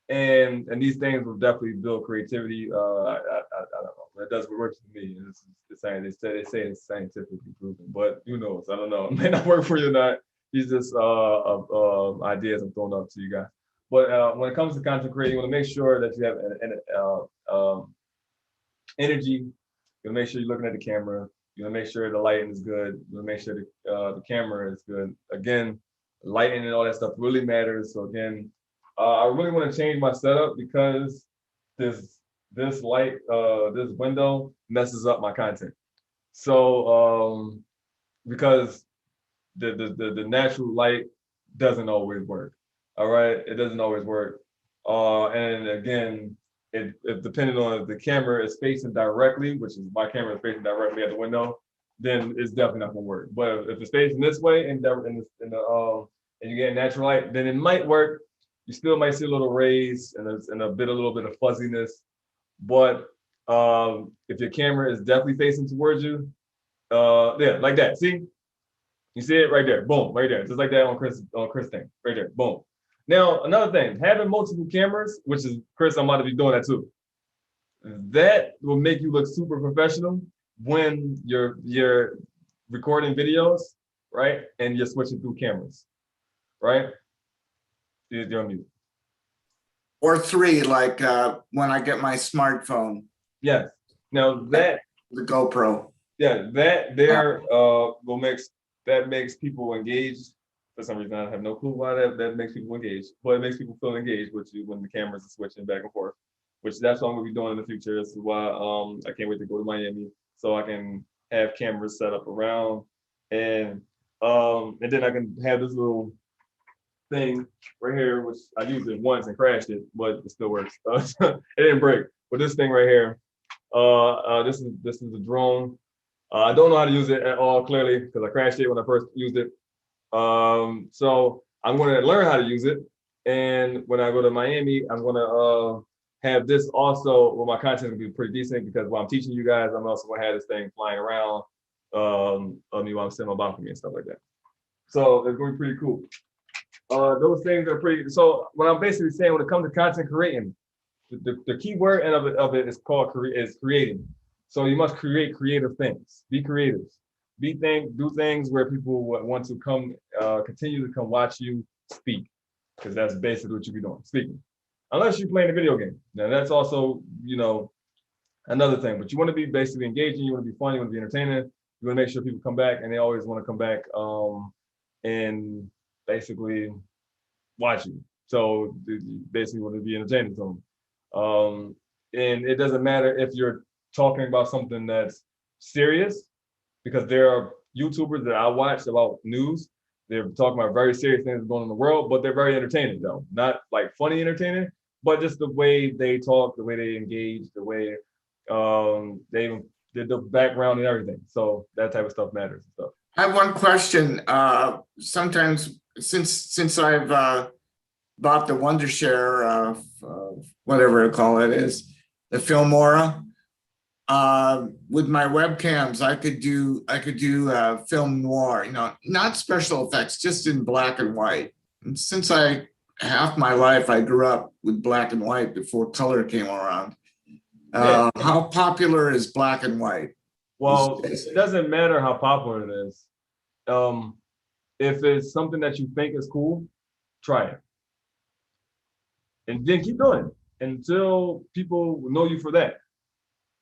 and these things will definitely build creativity. I don't know. That does what works for me. It's saying they say it's scientifically proven, but who knows? I don't know. It may not work for you or not. These just ideas I'm throwing up to you guys. But when it comes to content creating, you want to make sure that you have energy. You want to make sure you're looking at the camera. You want to make sure the lighting is good. You want to make sure the camera is good. Again, lighting and all that stuff really matters. So again, I really want to change my setup because this light, this window messes up my content. So because the natural light doesn't always work. All right, it doesn't always work. And again, it depending on if the camera is facing directly, which is my camera is facing directly at the window, then it's definitely not gonna work. But if it's facing this way and you get natural light, then it might work. You still might see a little rays and a little bit of fuzziness. But if your camera is definitely facing towards you, yeah, like that. See, you see it right there. Boom, right there. Just like that on Chris thing, right there. Boom. Now, another thing, having multiple cameras, which is, Chris, I'm about to be doing that too. That will make you look super professional when you're recording videos, right? And you're switching through cameras, right? You're on mute. Or 3, like when I get my smartphone, Yes. Now that the GoPro. yeah, that there makes people engaged. For some reason, I have no clue why that makes people engaged, but it makes people feel engaged with you when the cameras are switching back and forth. Which that's what I'm gonna be doing in the future. This is why I can't wait to go to Miami so I can have cameras set up around, and then I can have this little thing right here, which I used it once and crashed it, but it still works. It didn't break. But this thing right here, this is a drone. I don't know how to use it at all clearly because I crashed it when I first used it. So I'm going to learn how to use it, and when I go to Miami, I'm going to have this also. Well, my content will be pretty decent because while I'm teaching you guys, I'm also going to have this thing flying around on me while I'm sitting on my balcony and stuff like that. So it's going to be pretty cool. Those things are pretty. So what I'm basically saying when it comes to content creating, the key word of it is called creating. So you must create creative things. Be creative. Do things where people want to come, continue to come watch you speak, because that's basically what you be doing, speaking. Unless you're playing a video game. Now that's also, another thing. But you want to be basically engaging. You want to be fun. You want to be entertaining. You want to make sure people come back, and they always want to come back and basically watch you. So you basically want to be entertaining to them. And it doesn't matter if you're talking about something that's serious, because there are YouTubers that I watch about news. They're talking about very serious things going on in the world, but they're very entertaining though. Not like funny entertaining, but just the way they talk, the way they engage, the way they did the background and everything. So that type of stuff matters and stuff. I have one question. Sometimes since I've bought the Wondershare, whatever I call it is, the Filmora, with my webcams, I could do film noir, not special effects, just in black and white. And since half my life I grew up with black and white before color came around. How popular is black and white? Well, it doesn't matter how popular it is. If it's something that you think is cool, try it. And then keep doing it until people know you for that.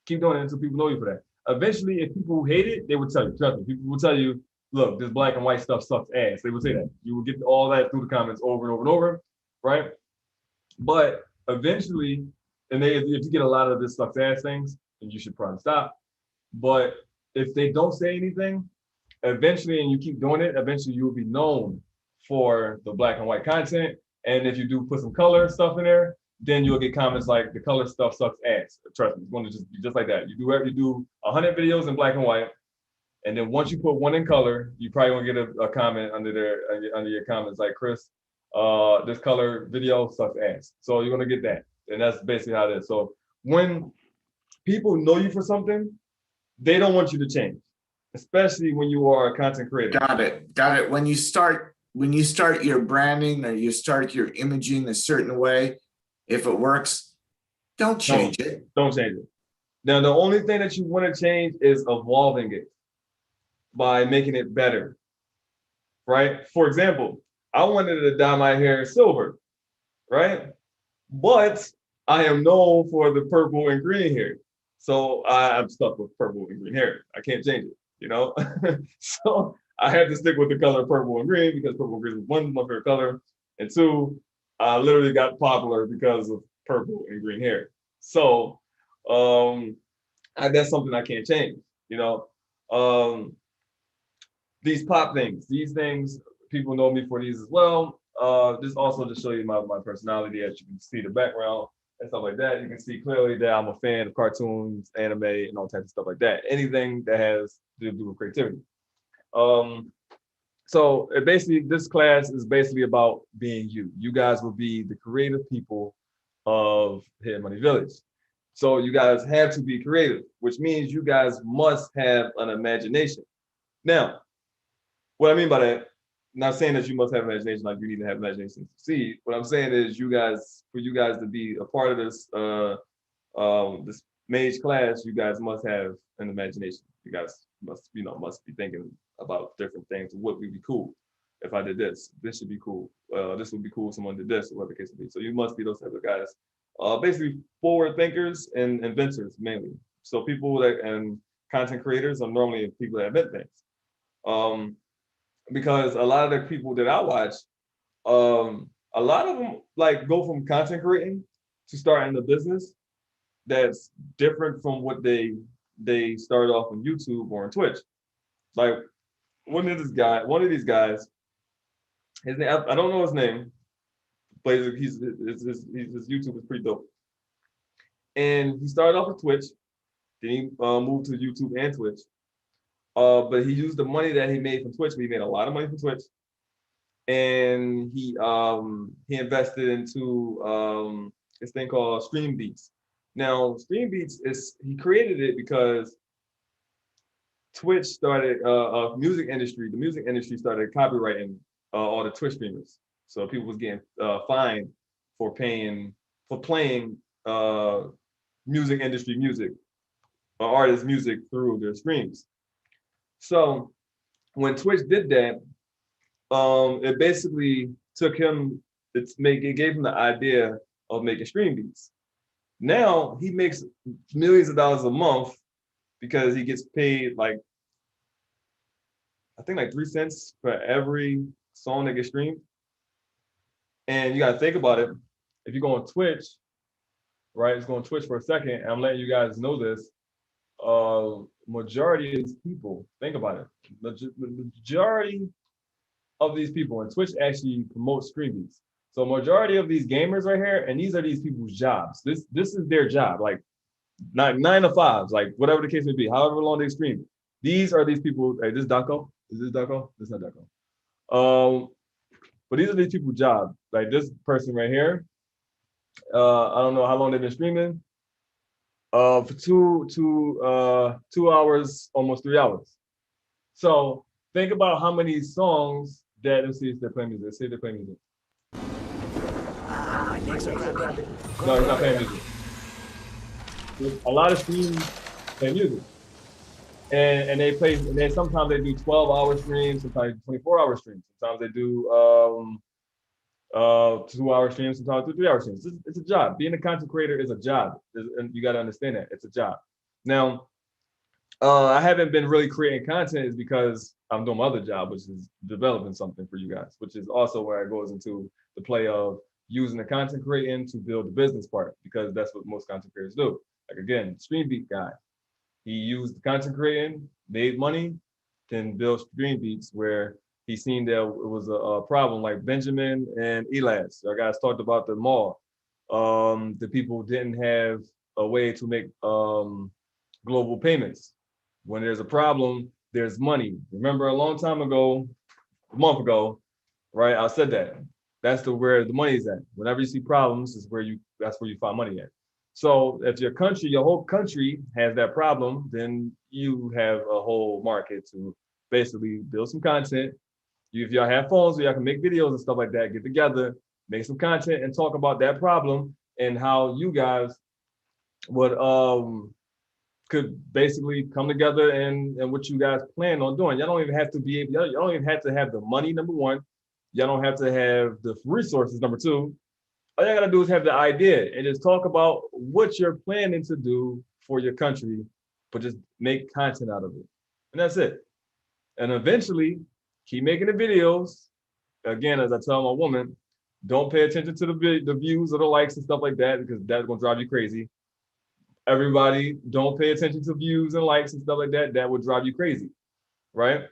Keep doing it until people know you for that. Eventually, if people hate it, they will tell you. Trust me, people will tell you, look, this black and white stuff sucks ass. They will say that. You will get all that through the comments over and over and over, right? But eventually, if you get a lot of this sucks ass things, then you should probably stop. But if they don't say anything, eventually, and you keep doing it, eventually you will be known for the black and white content. And if you do put some color stuff in there, then you'll get comments like the color stuff sucks ass. Trust me, it's going to just be just like that. You do 100 videos in black and white, And then once you put one in color, you probably gonna get a comment under there, under your comments like, Chris, this color video sucks ass. So you're gonna get that. And that's basically how it is. So when people know you for something, they don't want you to change, especially when you are a content creator. Got it. When you start your branding or you start your imaging a certain way, if it works, don't change it. Don't change it. Now, the only thing that you want to change is evolving it by making it better, right? For example, I wanted to dye my hair silver, right? But I am known for the purple and green hair. So I'm stuck with purple and green hair. I can't change it, you know? So I had to stick with the color purple and green because purple and green was one, my favorite color. And two, I literally got popular because of purple and green hair. So that's something I can't change, you know? These pop things, people know me for these as well. Just also to show you my personality, as you can see the background and stuff like that. You can see clearly that I'm a fan of cartoons, anime, and all types of stuff like that. Anything that has to do with creativity. So basically, this class is basically about being you. You guys will be the creative people of Hidden Money Village. So you guys have to be creative, which means you guys must have an imagination. Now, what I mean by that, not saying that you must have imagination, like you need to have imagination to succeed. What I'm saying is for you guys to be a part of this this mage class, you guys must have an imagination. You guys must be thinking about different things. What would be cool if I did this? This should be cool. This would be cool if someone did this, or whatever the case may be. So you must be those type of guys. Basically forward thinkers and inventors mainly. So people and content creators are normally people that invent things. Because a lot of the people that I watch, a lot of them like go from content creating to starting a business that's different from what they started off on YouTube or on Twitch. Like one of these guys, his name, I don't know his name, but his YouTube is pretty dope. And he started off with Twitch, then he moved to YouTube and Twitch. But he used the money that he made from Twitch. He made a lot of money from Twitch, and he invested into this thing called StreamBeats. Now, StreamBeats he created it because Twitch started the music industry started copyrighting all the Twitch streamers. So people was getting fined for playing music industry music or artist music through their streams. So when Twitch did that, it basically it gave him the idea of making StreamBeats. Now he makes millions of dollars a month because he gets paid like, I think like 3 cents for every song that gets streamed. And you gotta think about it. If you go on Twitch, right? Let's go on Twitch for a second, and I'm letting you guys know this. Majority of these people, think about it. The majority of these people, and Twitch actually promotes StreamBeats. So majority of these gamers right here, and these are these people's jobs. This is their job, like not 9 to 5s, like whatever the case may be, however long they stream. These are these people. Hey, this Daco? Is this Daco? This is not Daco. But these are these people's jobs. Like this person right here. I don't know how long they've been streaming. For 2 hours, almost 3 hours. So think about how many songs that, let's see if they're playing music. Let's see if they're playing music. No, he's not playing music. There's a lot of streams play music. And they sometimes they do 12-hour streams, sometimes 24-hour streams. Sometimes they do 2-hour streams, sometimes 3-hour streams. It's a job. Being a content creator is a job, and you got to understand that it's a job. Now, I haven't been really creating content is because I'm doing my other job, which is developing something for you guys, which is also where it goes into the play of using the content creating to build the business part, because that's what most content creators do. Like again, StreamBeat guy, he used the content creating, made money, then built StreamBeats where he seen there it was a problem, like Benjamin and Elias. Our guys talked about the mall. The people didn't have a way to make global payments. When there's a problem, there's money. Remember a long time ago, a month ago, right? I said that. That's where the money is at. Whenever you see problems, that's where you find money at. So if your country, your whole country has that problem, then you have a whole market to basically build some content. If y'all have phones where y'all can make videos and stuff like that, get together, make some content and talk about that problem and how you guys would could basically come together and what you guys plan on doing. Y'all don't even have to y'all don't even have to have the money, number one. Y'all don't have to have the resources, number two. All y'all gotta do is have the idea and just talk about what you're planning to do for your country, but just make content out of it. And that's it. And eventually, keep making the videos. Again, as I tell my woman, don't pay attention to the views or the likes and stuff like that, because that's gonna drive you crazy. Everybody, don't pay attention to views and likes and stuff like that. That would drive you crazy, right?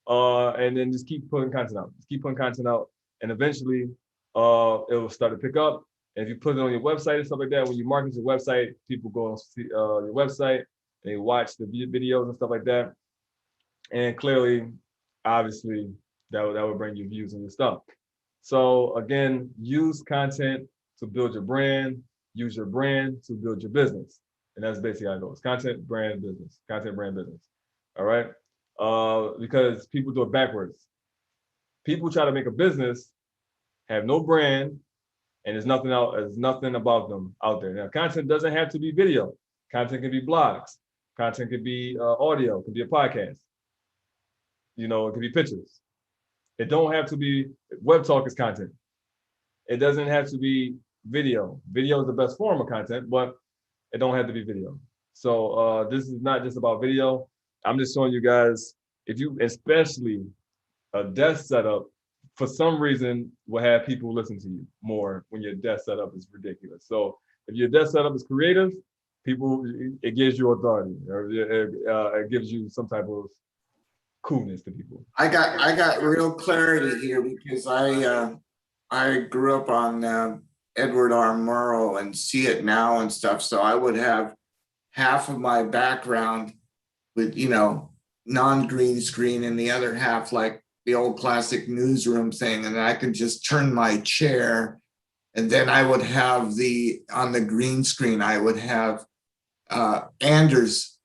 And then just keep putting content out. Just keep putting content out, and eventually, it will start to pick up. And if you put it on your website and stuff like that, when you market your website, people go and see your website and they watch the videos and stuff like that. And clearly, obviously, that would bring you views and your stuff. So again, use content to build your brand. Use your brand to build your business. And that's basically how it goes. Content, brand, business. Content, brand, business. All right? Because people do it backwards. People try to make a business, have no brand, and there's nothing about them out there. Now, content doesn't have to be video. Content can be blogs. Content can be audio. It can be a podcast. You know, it could be pictures. It don't have to be, web talk is content. It doesn't have to be video. Video is the best form of content, but it don't have to be video. So this is not just about video. I'm just showing you guys, if you, especially a desk setup, for some reason will have people listen to you more when your desk setup is ridiculous. So if your desk setup is creative, it gives you authority, or it gives you some type of coolness to people. I got real clarity here because I grew up on Edward R. Murrow and See It Now and stuff. So I would have half of my background with, non-green screen and the other half like the old classic newsroom thing. And I could just turn my chair, and then I would have on the green screen, I would have Anders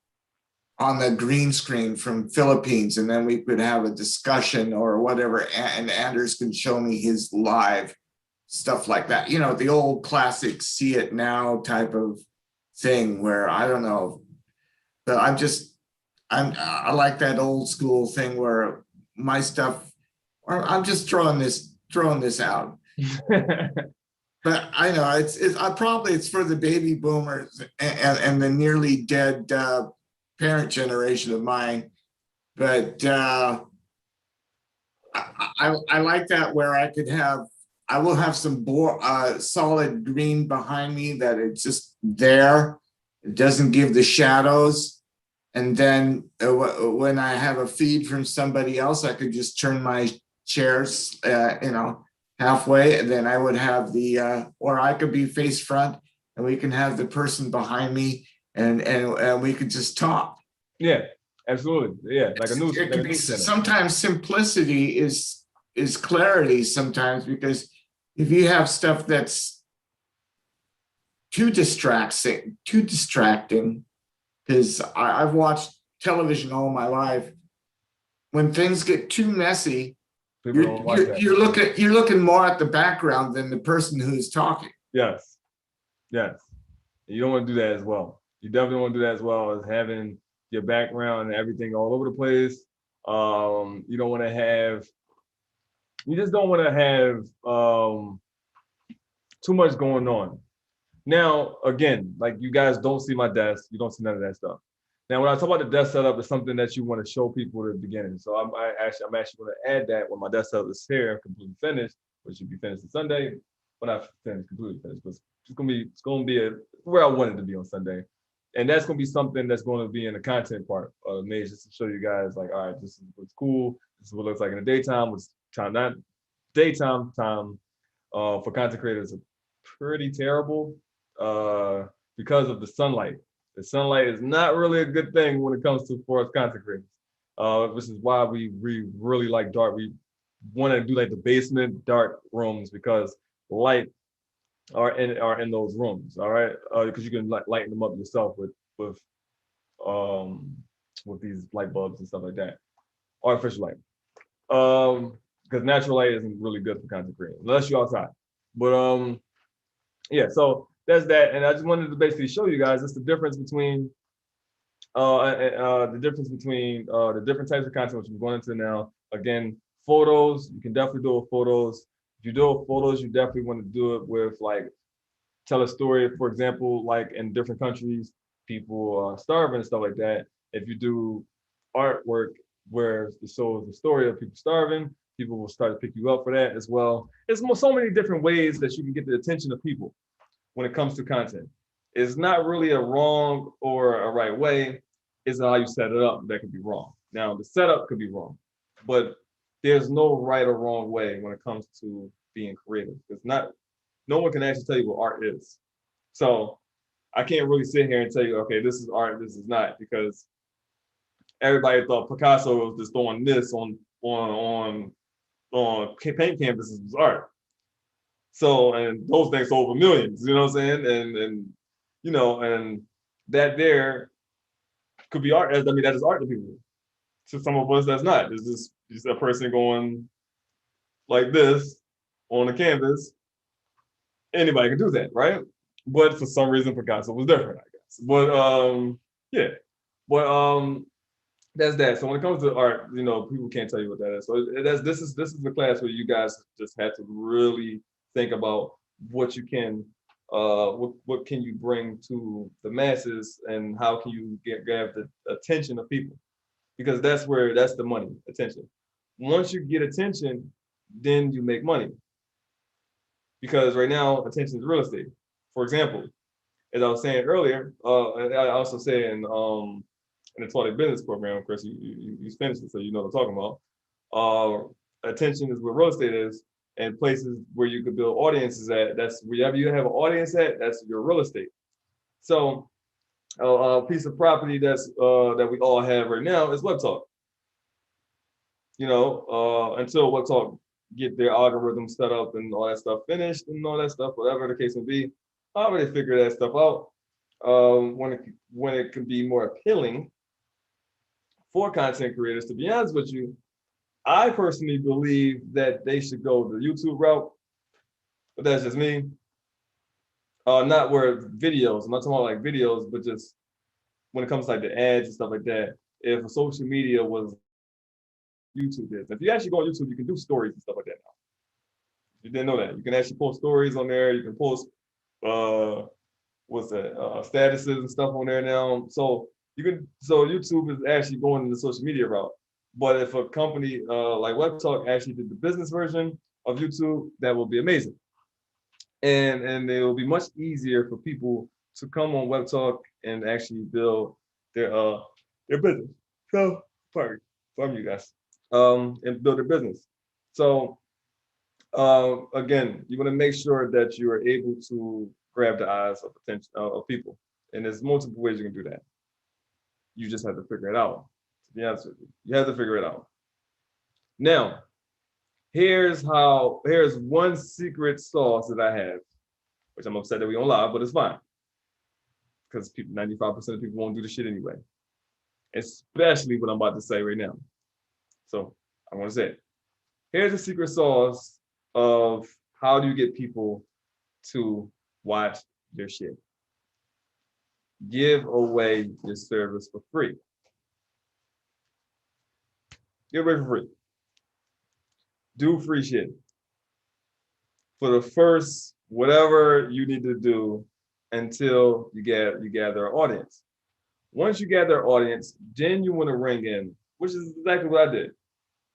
on the green screen from Philippines. And then we could have a discussion or whatever. And Anders can show me his live stuff like that. The old classic See It Now type of thing where, I don't know, but I like that old school thing where my stuff, or I'm just throwing this out. But I know it's for the baby boomers and the nearly dead parent generation of mine. But I like that where I will have some solid green behind me that it's just there. It doesn't give the shadows. And then when I have a feed from somebody else, I could just turn my chairs, halfway, and then I would have or I could be face front, and we can have the person behind me, and we could just talk. Yeah, absolutely. Yeah, like a news. It could be sometimes simplicity is clarity sometimes, because if you have stuff that's too distracting, because I've watched television all my life. When things get too messy, you're looking more at the background than the person who's talking. Yes. You don't want to do that as well. You definitely want to do that as well, as having your background and everything all over the place. You don't want to have. You just don't want to have too much going on. Now, again, like, you guys don't see my desk. You don't see none of that stuff. Now, when I talk about the desk setup, it's something that you want to show people at the beginning. So I'm actually going to add that when my desk setup is here, completely finished, which should be finished on Sunday. Well, not finished, completely finished, but it's going to be where I want it to be on Sunday. And that's going to be something that's going to be in the content part of me, just to show you guys, like, all right, this is what's cool. This is what it looks like in the daytime. What's time, not daytime time for content creators, are pretty terrible. Because of the sunlight. The sunlight is not really a good thing when it comes to for us content creators. Which is why we really like dark. We want to do like the basement dark rooms because light are in those rooms. All right, because you can lighten them up yourself with these light bulbs and stuff like that, artificial light. Because natural light isn't really good for content creation unless you're outside. But yeah, so that's that, and I just wanted to basically show you guys just the difference between the different types of content which we're going into now. Again, photos, you can definitely do it with photos. If you do it with photos, you definitely want to do it with like tell a story. For example, like in different countries, people are starving and stuff like that. If you do artwork where it shows the story of people starving, people will start to pick you up for that as well. There's so many different ways that you can get the attention of people when it comes to content. It's not really a wrong or a right way. It's how you set it up that could be wrong. Now, the setup could be wrong, but there's no right or wrong way when it comes to being creative. It's not, no one can actually tell you what art is. So I can't really sit here and tell you, okay, this is art, this is not, because everybody thought Picasso was just throwing this on paint canvases was art. So, and those things sold for millions, you know what I'm saying? And you know, and that there could be art. I mean, that is art to people. To some of us, that's not. It's just a person going like this on a canvas. Anybody can do that, right? But for some reason, Picasso was different, I guess. But yeah, but that's that. So when it comes to art, you know, people can't tell you what that is. So this is the class where you guys just have to really think about what you can, what can you bring to the masses, and how can you grab the attention of people, because that's the money, attention. Once you get attention, then you make money. Because right now, attention is real estate. For example, as I was saying earlier, and I also say in the Taught Business program, Chris, you finished it, so you know what I'm talking about. Attention is where real estate is, and places where you could build audiences at. That's wherever you have an audience at, that's your real estate. So a piece of property that's that we all have right now is WebTalk. You know, until WebTalk get their algorithm set up and all that stuff finished and all that stuff, whatever the case may be, I already figured that stuff out. When it can be more appealing for content creators, to be honest with you, I personally believe that they should go the YouTube route, but that's just me. Not where videos, I'm not talking about like videos, but just when it comes to like the ads and stuff like that. If social media was YouTube is, if you actually go on YouTube, you can do stories and stuff like that now. You didn't know that. You can actually post stories on there. You can post statuses and stuff on there now. So YouTube is actually going in the social media route. But if a company like WebTalk actually did the business version of YouTube, that would be amazing. And it will be much easier for people to come on WebTalk and actually build their business. So, pardon you guys. And build their business. So again, you want to make sure that you are able to grab the eyes of attention of people. And there's multiple ways you can do that. You just have to figure it out. To be honest with you, you have to figure it out. Now, here's one secret sauce that I have, which I'm upset that we don't live, but it's fine. Because 95% of people won't do the shit anyway. Especially what I'm about to say right now. So I'm gonna say it. Here's the secret sauce of how do you get people to watch your shit. Give away your service for free. Give away for free. Do free shit. For the first whatever you need to do until you gather an audience. Once you gather an audience, then you want to ring in, which is exactly what I did.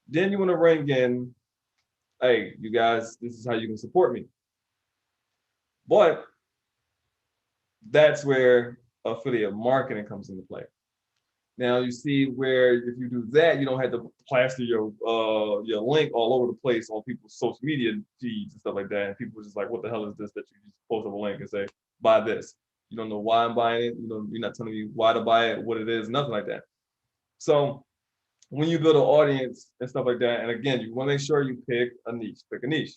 Then you want to ring in, hey, you guys, this is how you can support me. But that's where affiliate marketing comes into play. Now you see where if you do that, you don't have to plaster your link all over the place on people's social media feeds and stuff like that. And people are just like, what the hell is this that you just post up a link and say, buy this. You don't know why I'm buying it. You're not telling me why to buy it, what it is, nothing like that. So when you build an audience and stuff like that, and again, you want to make sure you pick a niche.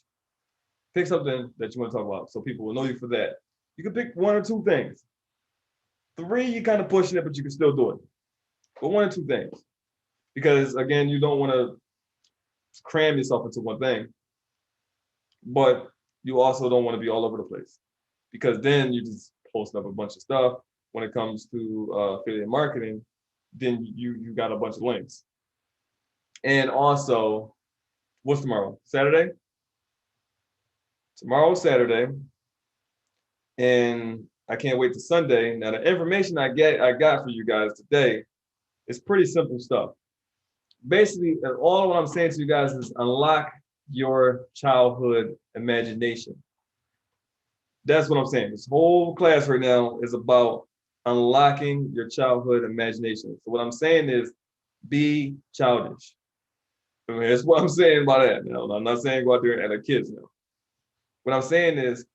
Pick something that you want to talk about so people will know you for that. You can pick 1 or 2 things. 3, you kind of pushing it, but you can still do it. But 1 or 2 things. Because again, you don't want to cram yourself into one thing, but you also don't want to be all over the place, because then you just post up a bunch of stuff. When it comes to affiliate marketing, then you got a bunch of links. And also, what's tomorrow? Saturday? Tomorrow's Saturday, and I can't wait to Sunday. Now, the information I got for you guys today is pretty simple stuff. Basically, all what I'm saying to you guys is unlock your childhood imagination. That's what I'm saying. This whole class right now is about unlocking your childhood imagination. So what I'm saying is be childish. I mean, that's what I'm saying by that. Now, I'm not saying go out there and act like kids now. What I'm saying is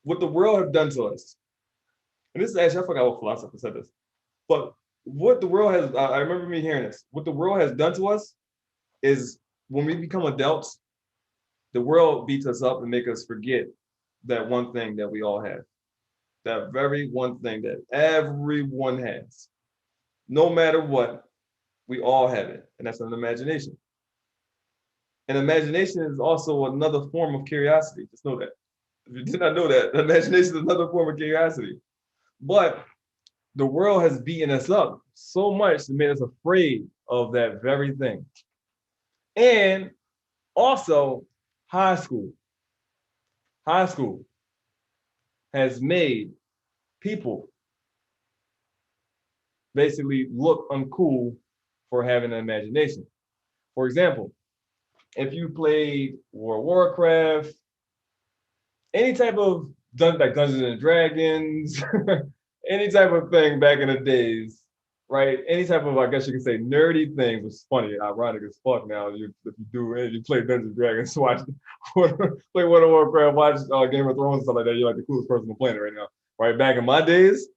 what the world has done to us. And this is actually, I forgot what philosopher said this, but what the world has, I remember me hearing this, what the world has done to us is when we become adults, the world beats us up and make us forget that one thing that we all have. That very one thing that everyone has. No matter what, we all have it, and that's an imagination. And imagination is also another form of curiosity. Just know that. If you did not know that, imagination is another form of curiosity. But the world has beaten us up so much it made us afraid of that very thing. And also, high school has made people basically look uncool for having an imagination. For example, if you played World of Warcraft, any type of like Dungeons and Dragons, any type of thing back in the days, right? Any type of, I guess you could say, nerdy things, which is funny, ironic as fuck now. If you play Dungeons and Dragons, watch, play World of Warcraft, watch Game of Thrones, stuff like that, you're like the coolest person on the planet right now, right? Back in my days,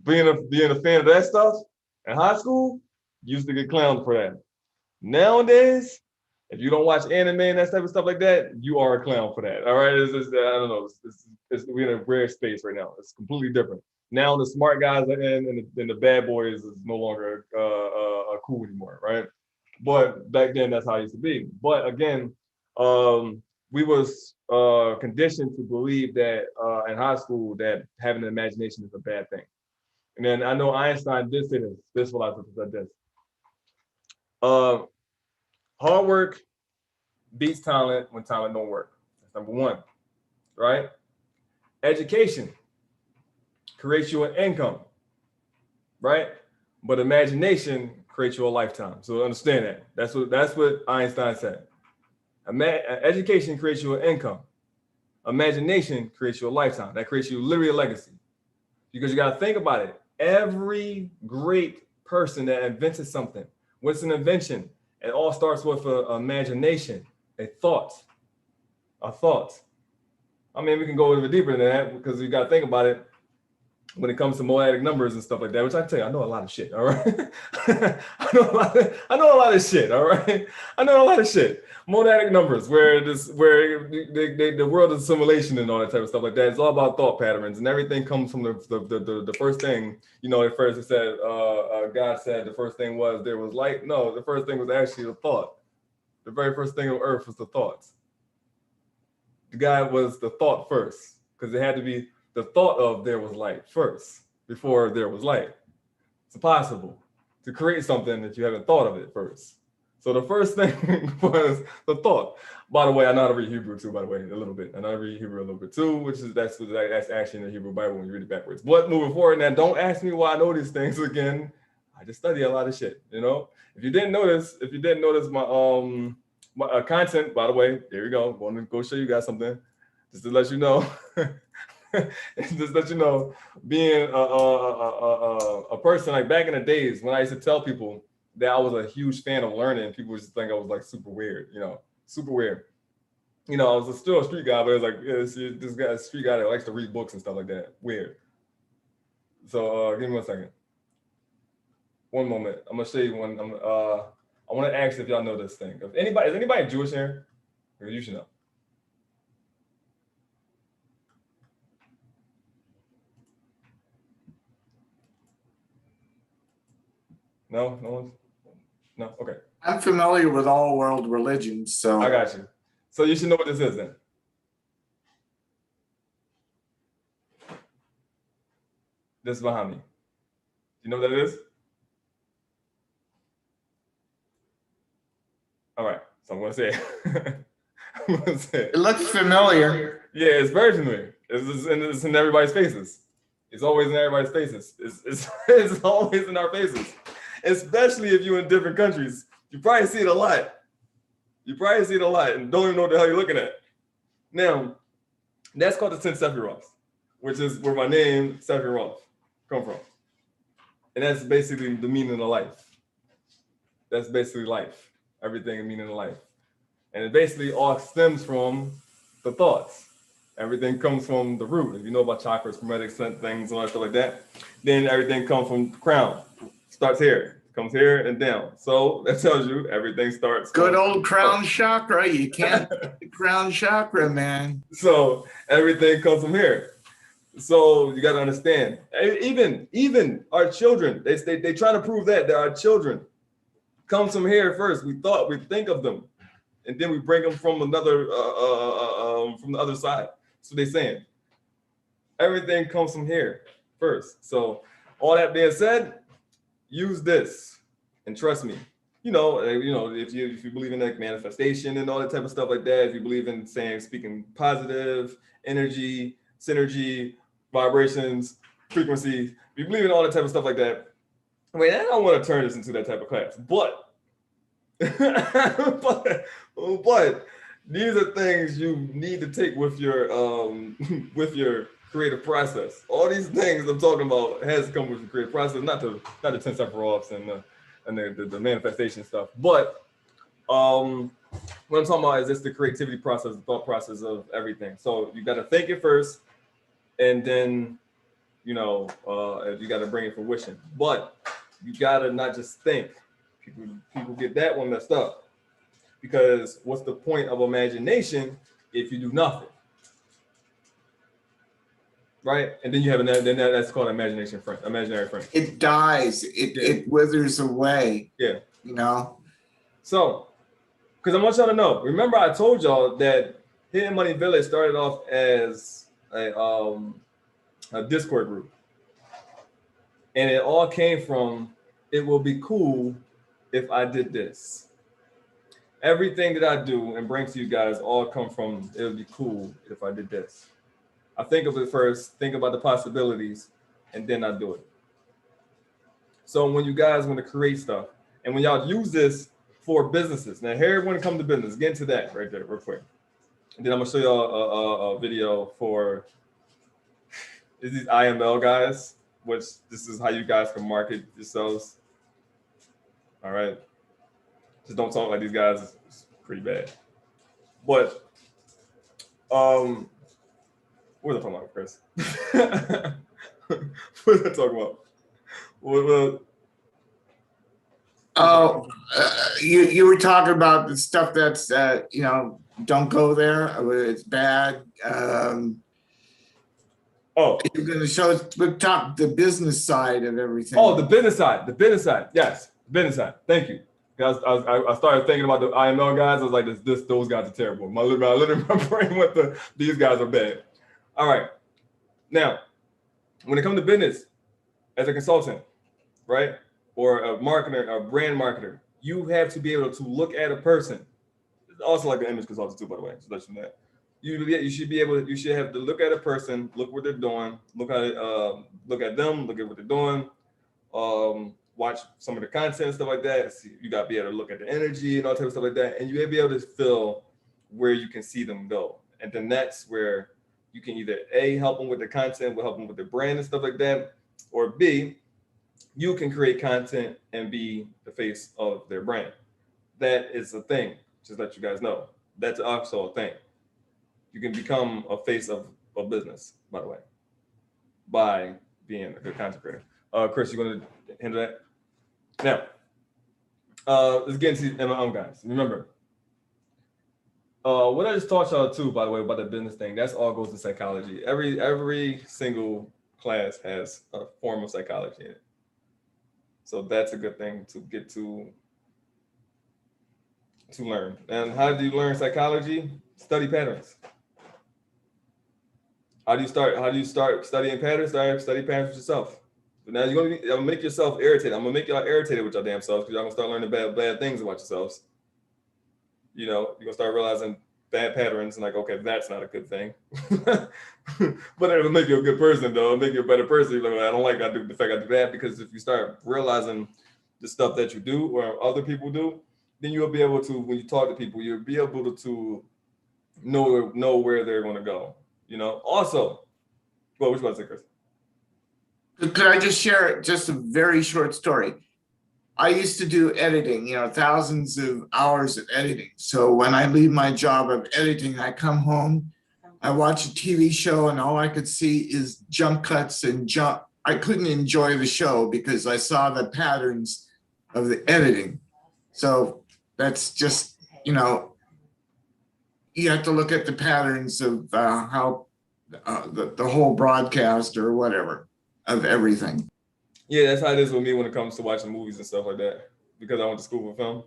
being a fan of that stuff in high school, used to get clowned for that. Nowadays, if you don't watch anime and that type of stuff like that, you are a clown for that. All right, I don't know. We're in a rare space right now. It's completely different. Now the smart guys and the bad boys is no longer cool anymore, right? But back then, that's how it used to be. But again, we was conditioned to believe that in high school that having an imagination is a bad thing. And then I know Einstein did say this philosopher said this. Hard work beats talent when talent don't work. That's number 1, right? Education creates you an income, right? But imagination creates you a lifetime. So understand that. That's what Einstein said. Education creates you an income. Imagination creates you a lifetime. That creates you literally a legacy. Because you got to think about it. Every great person that invented something, what's an invention? It all starts with an imagination, a thought. I mean, we can go a little bit deeper than that because you got to think about it when it comes to modic numbers and stuff like that, which I tell you, I know a lot of shit, all right? I know a lot of shit, all right? I know a lot of shit. Modic numbers, where the world is simulation and all that type of stuff like that. It's all about thought patterns, and everything comes from the first thing. You know, at first it said, God said the first thing was there was light. No, the first thing was actually a thought. The very first thing on earth was the thoughts. The God was the thought first, because it had to be the thought of there was light first before there was light. It's impossible to create something that you haven't thought of it first. So the first thing was the thought. By the way, I know how to read Hebrew too, by the way, a little bit. I know how to read Hebrew a little bit too, that's actually in the Hebrew Bible when you read it backwards. But moving forward, now don't ask me why I know these things again. I just study a lot of shit, you know? If you didn't notice my content, by the way, there you go. I'm going to go show you guys something just to let you know. Just let you know, being a person like back in the days when I used to tell people that I was a huge fan of learning, people just think I was like super weird, you know, super weird. You know, I was still a street guy, but it was like, yeah, this guy, a street guy that likes to read books and stuff like that. Weird. So give me 1 second. One moment. I'm gonna show you one. I want to ask if y'all know this thing. If anybody, is anybody Jewish here? Or you should know. No, no one's. No. Okay. I'm familiar with all world religions, so. I got you. So you should know what this is then. This is behind me. You know what that is? All right. So I'm gonna say it. I'm gonna say it. It looks familiar. Yeah, it's very familiar. It's in everybody's faces. It's always in everybody's faces. It's always in our faces. Especially if you're in different countries. You probably see it a lot. You probably see it a lot and don't even know what the hell you're looking at. Now, that's called the 10 Sephiroth, which is where my name, Sephiroth, come from. And that's basically the meaning of life. That's basically life. Everything in meaning of life. And it basically all stems from the thoughts. Everything comes from the root. If you know about chakras, hermetic things, all that stuff like that, then everything comes from the crown. Starts here, comes here and down. So that tells you everything starts. Good old crown chakra. You can't the crown chakra, man. So everything comes from here. So you got to understand. Even our children, they try to prove that our children comes from here first. We think of them, and then we bring them from another from the other side. That's what they're saying. Everything comes from here first. So all that being said, use this and trust me. You know, if you believe in like manifestation and all that type of stuff like that, if you believe in speaking positive energy, synergy, vibrations, frequencies, if you believe in all that type of stuff like that, I mean, I don't want to turn this into that type of class, but but these are things you need to take with your creative process. All these things I'm talking about has to come with the creative process, not the 10 Sephiroths and the manifestation stuff. But what I'm talking about is just the creativity process, the thought process of everything. So you got to think it first, and then you got to bring it to fruition. But you got to not just think. People get that one messed up. Because what's the point of imagination if you do nothing? Right? And then you have that's called imaginary frame. It dies. It withers away. Yeah. You know? So, because I want y'all to know, remember I told y'all that Hidden Money Village started off as a Discord group. And it all came from, it will be cool if I did this. Everything that I do and bring to you guys all come from, it would be cool if I did this. I think of it first, think about the possibilities, and then I do it. So when you guys want to create stuff, and when y'all use this for businesses, now here when it comes to business, get into that right there real quick. And then I'm gonna show y'all a video for these IML guys, which this is how you guys can market yourselves. All right. Just don't talk like these guys. It's pretty bad. But what was I talking about, Chris? What was I talking about? You were talking about the stuff that's don't go there. It's bad. You're going to show us the business side of everything. Oh, the business side. Yes, business side. Thank you. I started thinking about the IML guys. I was like, those guys are terrible. Literally, my brain went to, these guys are bad. All right. Now, when it comes to business, as a consultant, right, or a marketer, a brand marketer, you have to be able to look at a person. It's also like an image consultant too, by the way. So that's that. You should have to look at a person, look what they're doing, look at them, look at what they're doing. Watch some of the content and stuff like that. You got to be able to look at the energy and all type of stuff like that. And you got to be able to feel where you can see them go. And then that's where you can either A, help them with the content, help them with the brand and stuff like that, or B, you can create content and be the face of their brand. That is a thing, just let you guys know. That's also a thing. You can become a face of business, by the way, by being a good content creator. Chris, you going to handle that? Now, let's get into MLM, guys. Remember, what I just taught y'all too, by the way, about the business thing, that's all goes to psychology. Every single class has a form of psychology in it. So that's a good thing to get to learn. And how do you learn psychology? Study patterns. How do you start studying patterns? Study patterns with yourself. So now I'm gonna make yourself irritated. I'm gonna make y'all irritated with your damn selves because y'all gonna start learning bad things about yourselves. You know, you're gonna start realizing bad patterns and like, okay, that's not a good thing. But it'll make you a good person though. It'll make you a better person. You're like, I don't like the fact I do that, because if you start realizing the stuff that you do or other people do, then you'll be able to, when you talk to people, you'll be able to know where they're gonna go. You know, also, well, which one is it, Chris? Could I just share just a very short story? I used to do editing, thousands of hours of editing. So when I leave my job of editing, I come home, I watch a TV show, and all I could see is jump cuts and jump. I couldn't enjoy the show because I saw the patterns of the editing. So that's just, you have to look at the patterns of how the whole broadcast or whatever of everything. Yeah, that's how it is with me when it comes to watching movies and stuff like that. Because I went to school for film.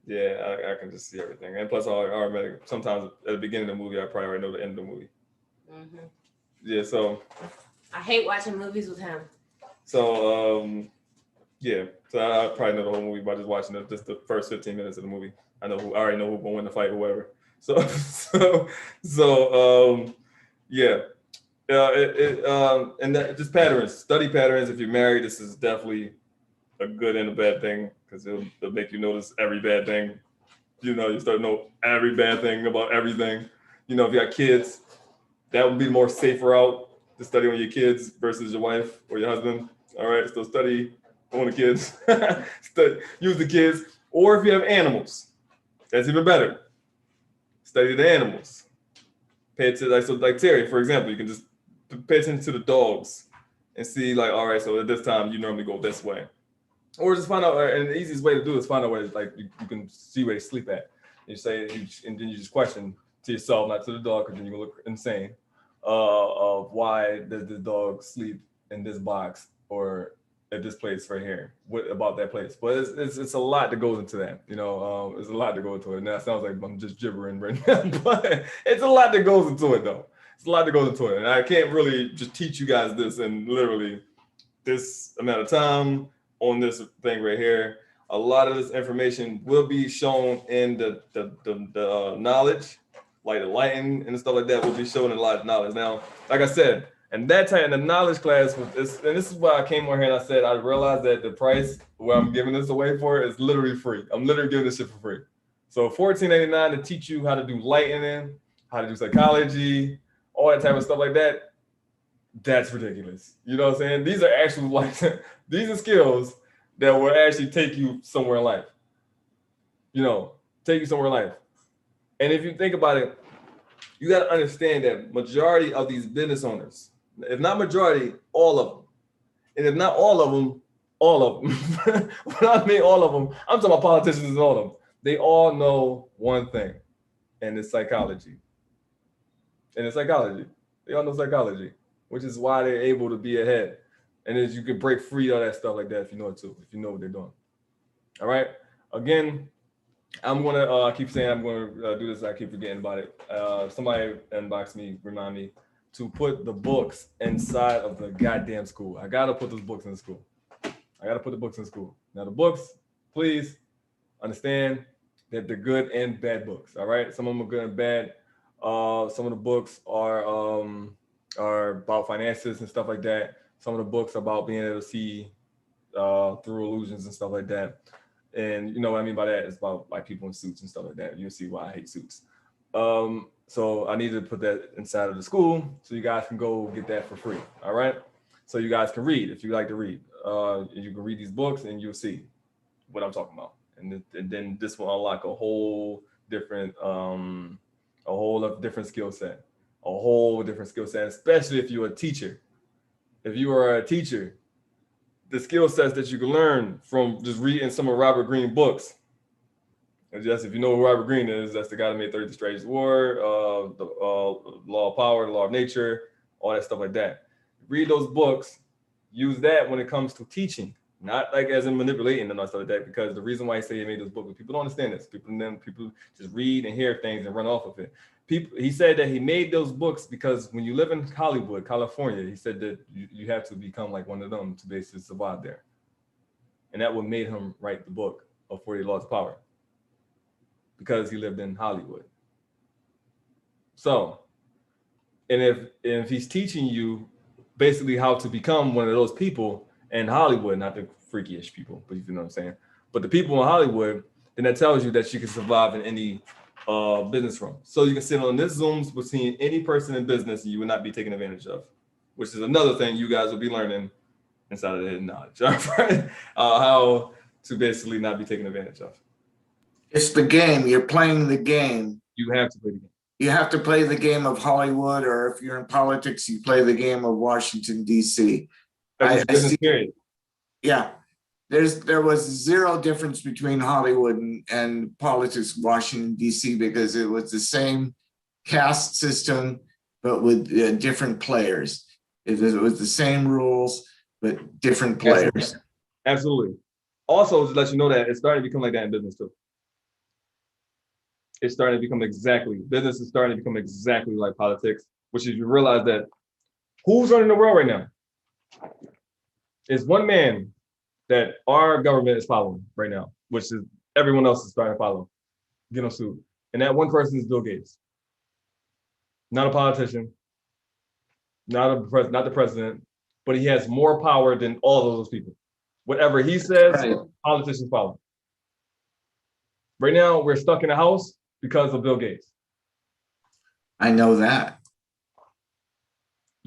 Yeah, I can just see everything. And plus, I already, sometimes at the beginning of the movie, I probably already know the end of the movie. Mm-hmm. Yeah, so. I hate watching movies with him. So, yeah. So I probably know the whole movie by just watching just the first 15 minutes of the movie. I already know who's gonna win the fight, whoever. So yeah. And that, just patterns, study patterns. If you're married, this is definitely a good and a bad thing, because it'll make you notice every bad thing. You start to know every bad thing about everything. If you got kids, that would be more safer route to study on your kids versus your wife or your husband. All right, so study on the kids, use the kids. Or if you have animals, that's even better. Study the animals. Pay attention, like Terry, for example, you can just pay attention to the dogs and see, like, all right, so at this time you normally go this way. Or just find out, and the easiest way to do it is find out where, like, you can see where they sleep at. You say, and then you just question to yourself, not to the dog, because then you're gonna look insane. Of why does the dog sleep in this box or at this place right here? What about that place? But it's a lot that goes into that. There's a lot that goes into it. And that sounds like I'm just gibbering right now, but it's a lot that goes into it though. It's a lot that goes into it, and I can't really just teach you guys this in literally this amount of time on this thing right here. A lot of this information will be shown in the knowledge, like the lighting and stuff like that will be shown in a lot of knowledge. Now, like I said, and that time in the knowledge class, and this is why I came on here and I said I realized that the price where I'm giving this away for is literally free. I'm literally giving this shit for free. So $14.99 to teach you how to do lighting, how to do psychology, all that type of stuff like that. That's ridiculous. You know what I'm saying? These are actual, like, these are skills that will actually take you somewhere in life. Take you somewhere in life. And if you think about it, you got to understand that majority of these business owners, if not majority, all of them, and if not all of them, when I mean all of them, I'm talking about politicians and all of them, they all know one thing, and it's psychology. They all know psychology, which is why they're able to be ahead. And as you can break free, all that stuff like that, if you know it too, if you know what they're doing. All right. Again, I'm gonna keep saying I'm gonna do this. I keep forgetting about it. Somebody inbox me, remind me to put the books inside of the goddamn school. I gotta put those books in school. Now the books, please understand that they're good and bad books. All right. Some of them are good and bad. Some of the books are about finances and stuff like that. Some of the books are about being able to see through illusions and stuff like that. And you know what I mean by that? It's about like people in suits and stuff like that. You'll see why I hate suits. So I need to put that inside of the school so you guys can go get that for free. All right. So you guys can read if you like to read. You can read these books and you'll see what I'm talking about. And then this will unlock a whole different skill set. Especially if you're a teacher. If you are a teacher, the skill sets that you can learn from just reading some of Robert Greene books. And just if you know who Robert Greene is, that's the guy that made 30 Strangers War, the Law of Power, the Law of Nature, all that stuff like that. Read those books, use that when it comes to teaching, not like as in manipulating and all stuff like that, because the reason why I say he made those books, people don't understand this. People just read and hear things and run off of it. He said that he made those books because when you live in Hollywood, California, he said that you have to become like one of them to basically survive there. And that what made him write the book of 40 Laws of Power, because he lived in Hollywood. So, and if he's teaching you basically how to become one of those people in Hollywood, not the freakish people, but you know what I'm saying, but the people in Hollywood, then that tells you that you can survive in any business room. So you can sit on this Zooms between any person in business and you will not be taken advantage of, which is another thing you guys will be learning inside of the hidden knowledge, right? How to basically not be taken advantage of. It's the game. You're playing the game. You have to play the game. You have to play the game of Hollywood, or if you're in politics, you play the game of Washington, D.C. I see, yeah, there was zero difference between Hollywood and politics, Washington, D.C., because it was the same caste system, but with different players. It was the same rules, but different players. Absolutely. Also, to let you know that it's starting to become like that in business too. It's starting to become business is starting to become exactly like politics, which is you realize that who's running the world right now? It's one man that our government is following right now, which is everyone else is starting to follow, get on suit. And that one person is Bill Gates. Not a politician, not the president, but he has more power than all of those people. Whatever he says, right, politicians follow. Right now, we're stuck in a house because of Bill Gates. I know that.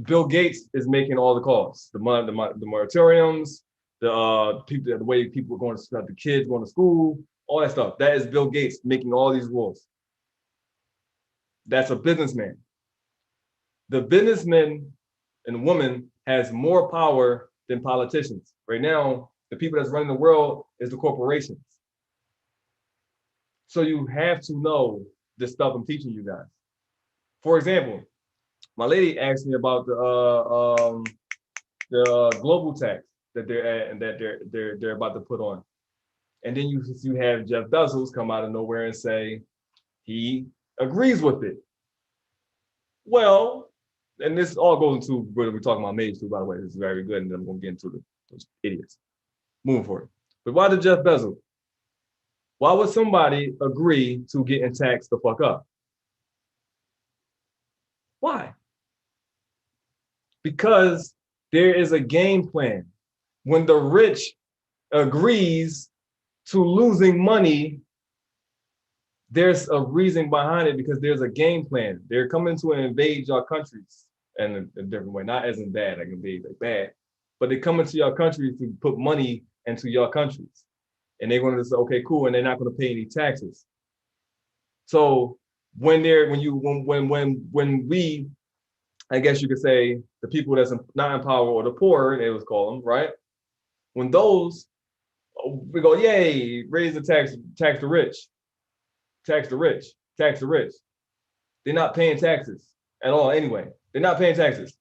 Bill Gates is making all the calls, the moratoriums, the way people are going to the kids going to school, all that stuff. That is Bill Gates making all these rules. That's a businessman. The businessman and woman has more power than politicians. Right now, the people that's running the world is the corporations. So you have to know the stuff I'm teaching you guys. For example, my lady asked me about the global tax that they're at and that they're about to put on. And then you have Jeff Bezos come out of nowhere and say he agrees with it. Well, and this all goes into what we're talking about Mage too, by the way. This is very good, and then I'm gonna get into those idiots. Moving forward. But why did Jeff Bezos? Why would somebody agree to getting taxed the fuck up? Why? Because there is a game plan. When the rich agrees to losing money, there's a reason behind it, because there's a game plan. They're coming to invade your countries in a different way, not as in bad, like invade like bad, but they're coming to your country to put money into your countries. And they're going to say, okay, cool, and they're not going to pay any taxes. So when we, I guess you could say, the people that's not in power, or the poor, they would call them, right? When those, we go, yay, raise the tax the rich, tax the rich, tax the rich. They're not paying taxes at all anyway. They're not paying taxes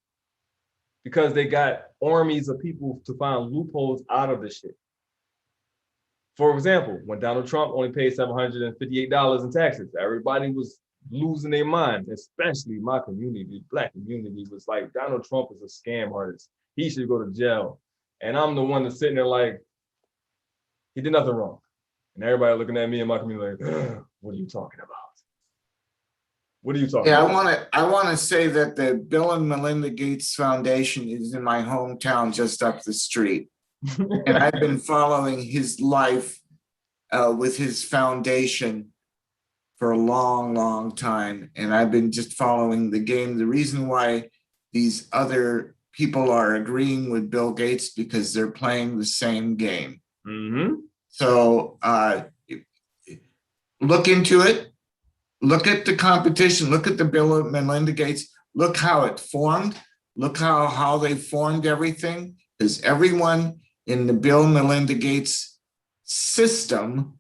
because they got armies of people to find loopholes out of this shit. For example, when Donald Trump only paid $758 in taxes, everybody was losing their mind, especially my community, the Black community was like, Donald Trump is a scam artist. He should go to jail. And I'm the one that's sitting there like, he did nothing wrong. And everybody looking at me and my community like, what are you talking about? What are you talking about? I want to say that the Bill and Melinda Gates Foundation is in my hometown just up the street. And I've been following his life with his foundation for a long, long time. And I've been just following the game. The reason why these other people are agreeing with Bill Gates, because they're playing the same game. Mm-hmm. So look into it. Look at the competition. Look at the Bill and Melinda Gates. Look how it formed. Look how they formed everything. Because everyone in the Bill and Melinda Gates system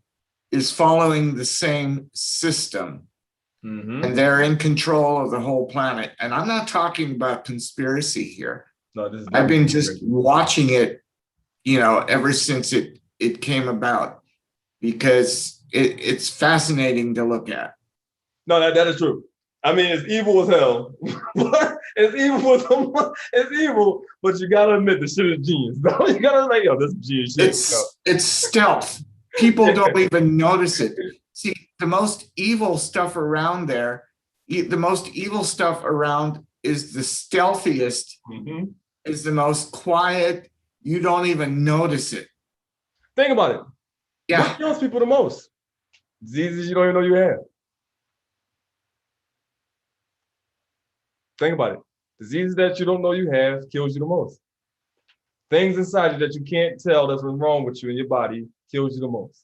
is following the same system. Mm-hmm. And they're in control of the whole planet. And I'm not talking about conspiracy here. No, this is I've been just watching it, ever since it came about, because it's fascinating to look at. No, that is true. I mean, it's evil as hell. It's evil, but you gotta admit the shit is genius. You gotta say, yo, this is genius shit. It's stealth. People don't even notice it. See, the most evil stuff around there, the most evil stuff around is the stealthiest, Mm-hmm. is the most quiet. You don't even notice it. Think about it. Yeah. What kills people the most? Diseases you don't even know you have. Think about it. Diseases that you don't know you have kills you the most. Things inside you that you can't tell that's what's wrong with you in your body kills you the most.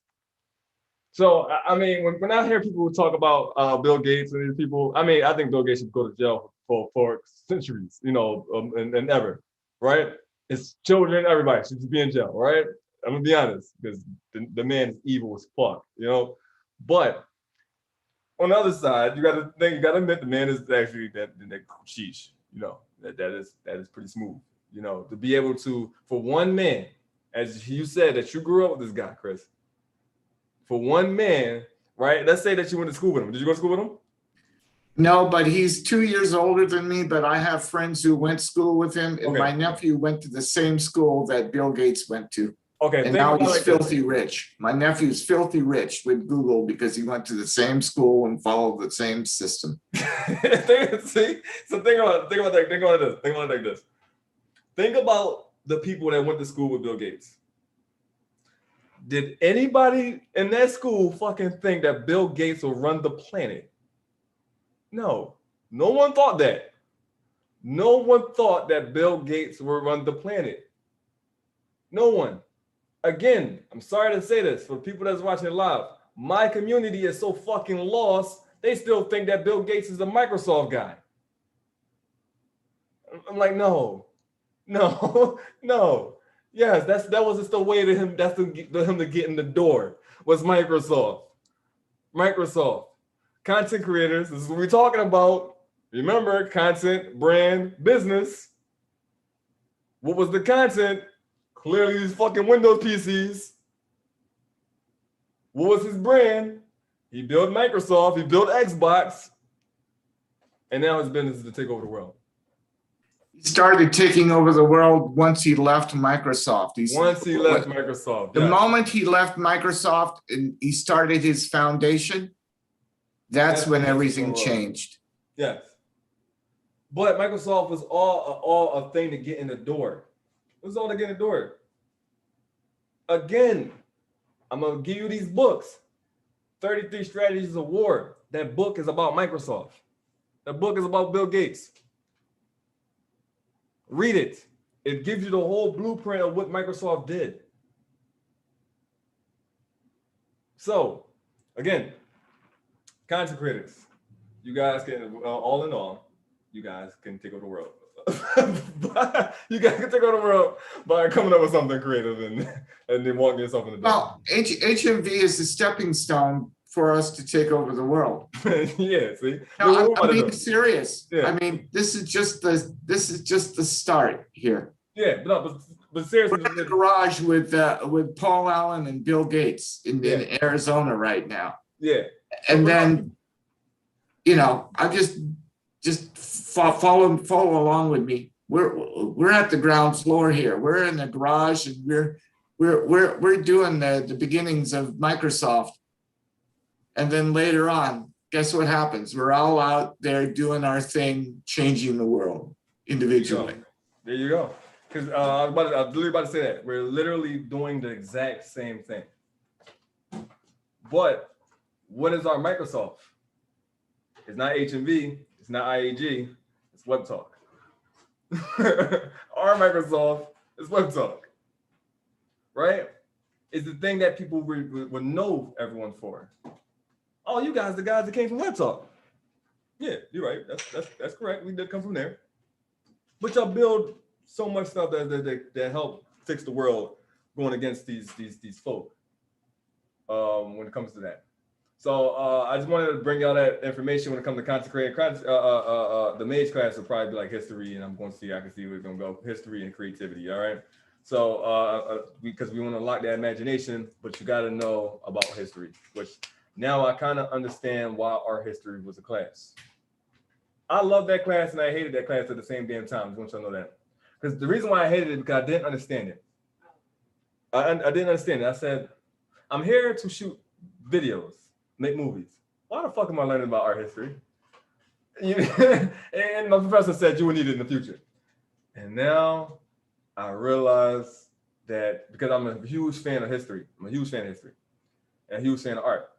So, I mean, when I hear people talk about Bill Gates and these people, I mean, I think Bill Gates should go to jail for centuries, and ever, right? His children, everybody should be in jail, right? I'm gonna be honest, because the man is evil as fuck, But on the other side, you gotta admit the man is actually that sheesh, that is pretty smooth, to be able to, for one man, as you said, that you grew up with this guy, Chris. For one man, right? Let's say that you went to school with him. Did you go to school with him? No, but he's 2 years older than me, but I have friends who went to school with him, and Okay. my nephew went to the same school that Bill Gates went to. Okay, And now he's filthy rich. My nephew's filthy rich with Google because he went to the same school and followed the same system. See? So think about that. Think about it like this. Think about the people that went to school with Bill Gates. Did anybody in that school fucking think that Bill Gates will run the planet? No. No one thought that. No one thought that Bill Gates would run the planet. No one. Again, I'm sorry to say this for people that's watching it live. My community is so fucking lost, they still think that Bill Gates is a Microsoft guy. I'm like, no. Yes, that was just the way to him. That's him to get in the door. Was Microsoft. Content creators. This is what we're talking about. Remember, content, brand, business. What was the content? Clearly, these fucking Windows PCs. What was his brand? He built Microsoft. He built Xbox. And now his business is to take over the world. He started taking over the world once he left Microsoft. Microsoft. The moment he left Microsoft and he started his foundation, that's when everything changed. Yes. But Microsoft was all a thing to get in the door. It was all to get in the door. Again, I'm going to give you these books. 33 Strategies of War. That book is about Microsoft. That book is about Bill Gates. Read it. It gives you the whole blueprint of what Microsoft did. So, again, content creators, you guys can, all in all, you guys can take over the world. You guys can take over the world by coming up with something creative and then walking yourself in the door. Well, HMV is a stepping stone for us to take over the world. Yeah, see? No, I'm being serious. Yeah. I mean, this is just the start here. Yeah, but seriously, We're in the garage with Paul Allen and Bill Gates in Arizona right now. yeah. And then, I just follow along with me. We're at the ground floor here. We're in the garage, and we're doing the beginnings of Microsoft. And then later on, guess what happens? We're all out there doing our thing, changing the world individually. There you go. Because I was literally about to say that. We're literally doing the exact same thing. But what is our Microsoft? It's not HMV. It's not IAG. It's WebTalk. Our Microsoft is WebTalk. Right? It's the thing that people would know everyone for. Oh, you guys, the guys that came from WebTalk. Yeah, you're right. That's correct. We did come from there. But y'all build so much stuff that help fix the world going against these folk when it comes to that. So I just wanted to bring y'all that information when it comes to content creation. The mage class will probably be like history, and I can see where it's gonna go. History and creativity. All right. So because we want to unlock that imagination, but you got to know about history, which now I kind of understand why art history was a class. I love that class and I hated that class at the same damn time. I just want you to know that. Because the reason why I hated it is because I didn't understand it. I didn't understand it. I said, I'm here to shoot videos, make movies. Why the fuck am I learning about art history? And my professor said you will need it in the future. And now I realize that because I'm a huge fan of history, I'm a huge fan of history and a huge fan of art.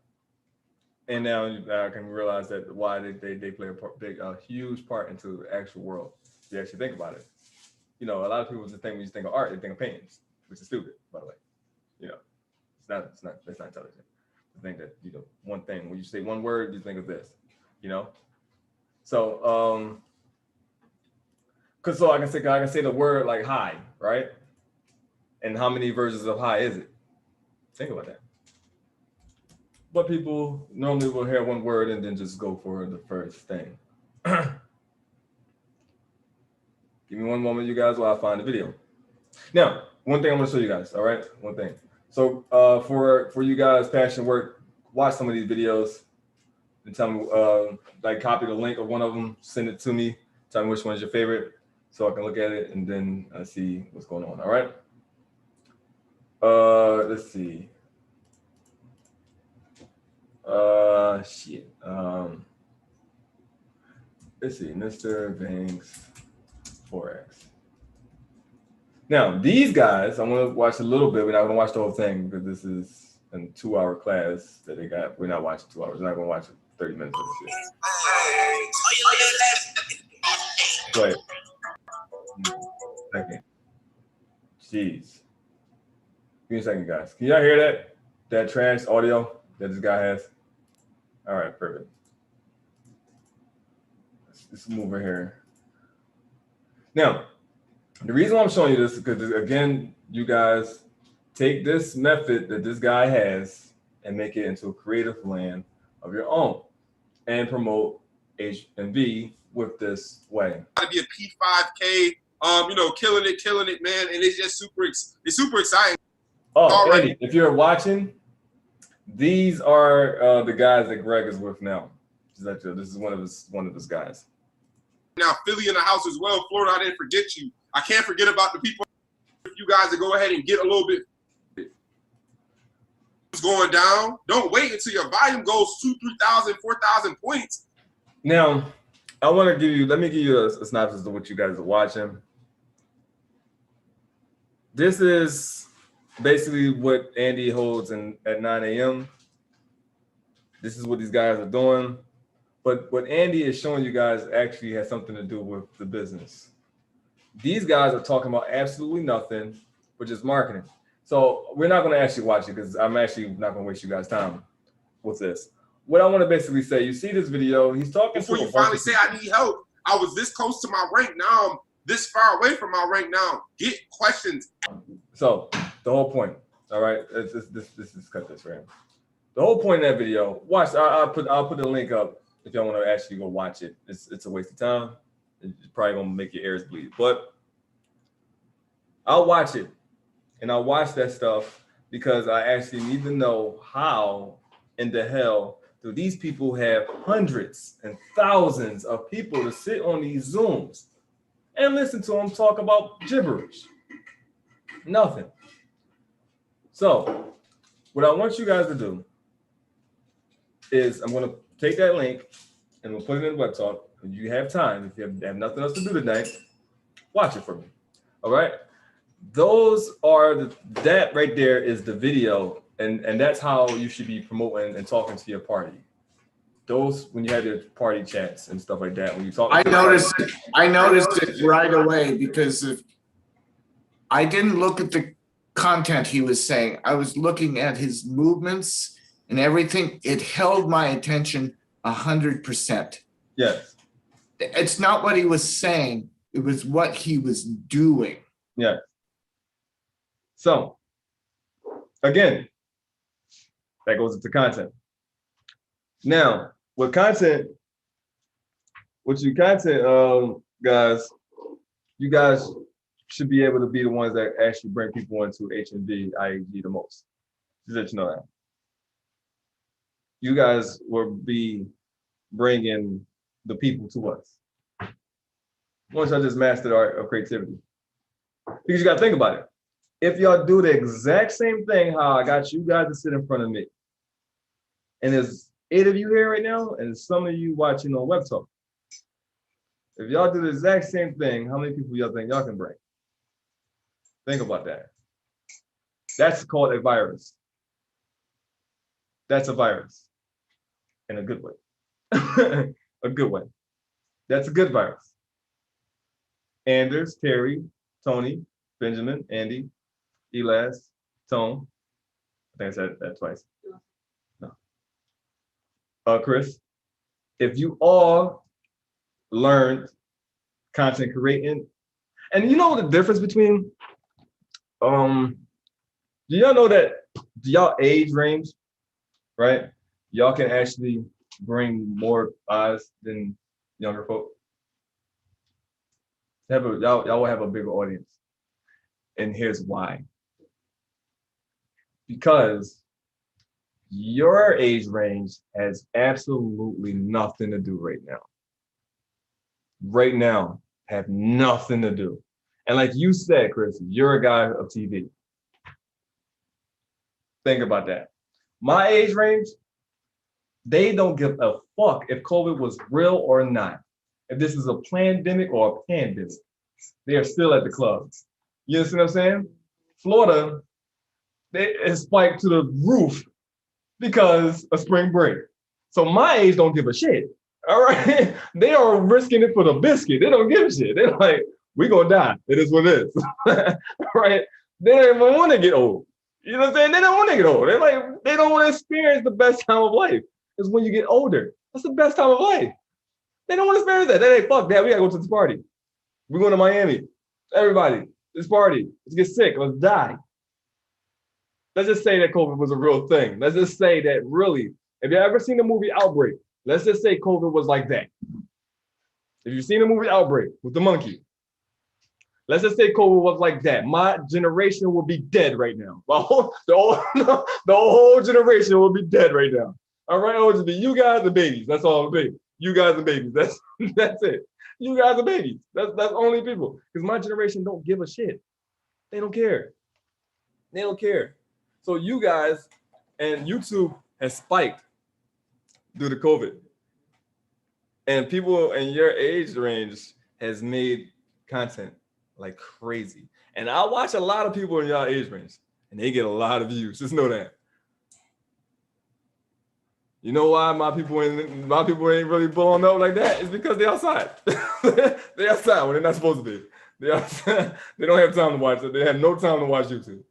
And now I can realize that why they play a huge part into the actual world. If you actually think about it. You know, a lot of people just think when you think of art, they think of paintings, which is stupid, by the way. You know, that's not intelligent. To think that, you know, one thing, when you say one word, you think of this, you know? So, so I can say the word like high, right? And how many versions of high is it? Think about that. But people normally will hear one word and then just go for the first thing. Give me one moment, you guys, while I find the video. Now, one thing I'm gonna show you guys, all right? One thing. So for you guys, passion work, watch some of these videos and tell me, like copy the link of one of them, send it to me, tell me which one's your favorite so I can look at it and then see what's going on, all right? Let's see. Let's see, Mr. Banks Forex. Now, these guys, I'm gonna watch a little bit. We're not gonna watch the whole thing because this is a 2-hour class that they got. We're not watching 2 hours. We're not gonna watch 30 minutes of this shit. Go ahead. Second. Jeez. Give me a second, guys. Can y'all hear that? That trash audio that this guy has? All right, perfect. Let's move over here. Now, the reason why I'm showing you this is because, again, you guys take this method that this guy has and make it into a creative land of your own and promote H&B with this way. To be a P5K, you know, killing it, man, and it's just super exciting. Oh, Andy, if you're watching, these are the guys that Greg is with now. This is one of his guys. Now Philly in the house as well. Florida, I didn't forget you. I can't forget about the people. If you guys to go ahead and get a little bit going down, don't wait until your volume goes 2,000, 3,000, 4,000 points. Now, let me give you a synopsis of what you guys are watching. This is basically what Andy holds at 9 a.m. This is what these guys are doing. But what Andy is showing you guys actually has something to do with the business. These guys are talking about absolutely nothing, but just marketing. So we're not going to actually watch it because I'm actually not going to waste you guys' time with this. What I want to basically say, you see this video, he's talking before you finally say I need help. I was this close to my rank. Now I'm this far away from my rank now. Get questions. So the whole point, all right, this is cut this right. The whole point of that video, watch. I'll put the link up if y'all want to actually go watch it. It's a waste of time. It's probably gonna make your ears bleed, but I'll watch it, and I'll watch that stuff because I actually need to know how in the hell do these people have hundreds and thousands of people to sit on these Zooms and listen to them talk about gibberish. Nothing. So what I want you guys to do is I'm going to take that link and we'll put it in Web Talk. If you have time, if you have nothing else to do tonight, watch it for me. All right. Those are that right there is the video. And that's how you should be promoting and talking to your party. Those, when you have your party chats and stuff like that, when you talk. I noticed it right away because I didn't look at the content he was saying. I was looking at his movements and everything. It held my attention 100%. Yes. It's not what he was saying. It was what he was doing. Yeah. So Again, that goes into content. Now, with content, guys, you guys should be able to be the ones that actually bring people into HND, IAG the most. Just let you know that. You guys will be bringing the people to us. Once I just master the art of creativity. Because you gotta think about it. If y'all do the exact same thing how I got you guys to sit in front of me, and there's 8 of you here right now, and some of you watching on Web Talk. If y'all do the exact same thing, how many people y'all think y'all can bring? Think about that. That's called a virus. That's a virus. In a good way. A good way. That's a good virus. Anders, Terry, Tony, Benjamin, Andy, Elas, Tone. I think I said that twice. No. Chris, if you all learned content creating, and you know the difference between, do y'all know that, do y'all age range, right? Y'all can actually bring more eyes than younger folk. Y'all will have a bigger audience. And here's why. Because your age range has absolutely nothing to do right now. Right now, have nothing to do. And like you said, Chris, you're a guy of TV. Think about that. My age range, they don't give a fuck if COVID was real or not. If this is a pandemic or a pandemic, they are still at the clubs. You understand what I'm saying? Florida, it spiked to the roof because of spring break. So my age don't give a shit. All right. They are risking it for the biscuit. They don't give a shit. They're like, we gonna die. It is what it is. Right? They don't even want to get old. You know what I'm saying? They don't want to get old. They're like, they don't want to experience the best time of life. It's when you get older. That's the best time of life. They don't want to experience that. They ain't fuck that. We gotta go to this party. We're going to Miami. Everybody, this party. Let's get sick. Let's die. Let's just say that COVID was a real thing. Let's just say that really, if you ever seen the movie Outbreak, let's just say COVID was like that. If you've seen the movie Outbreak with the monkey, let's just say COVID was like that. My generation will be dead right now. The whole generation will be dead right now. All right, it'll just be you guys and babies. That's all it'll be. You guys and babies. That's it. You guys are babies. That's only people. Because my generation don't give a shit. They don't care. They don't care. So you guys and YouTube has spiked due to COVID. And people in your age range has made content like crazy. And I watch a lot of people in your age range and they get a lot of views. Just know that. You know why my people ain't really blowing up like that? It's because they're outside. They're outside when they're not supposed to be. They're outside. They don't have time to watch it. They have no time to watch YouTube.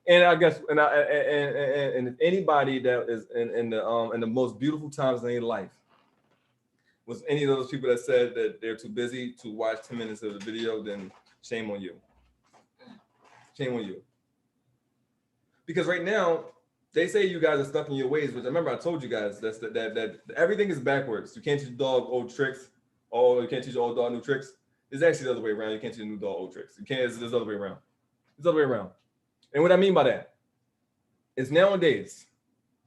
And I guess, and if anybody that is in the most beautiful times in their life was any of those people that said that they're too busy to watch 10 minutes of the video, then shame on you. Shame on you. Because right now, they say you guys are stuck in your ways, which I remember I told you guys that everything is backwards. You can't teach a dog old tricks, or you can't teach an old dog new tricks. It's actually the other way around. You can't teach a new dog old tricks. You can't, it's the other way around. It's the other way around. And what I mean by that is nowadays,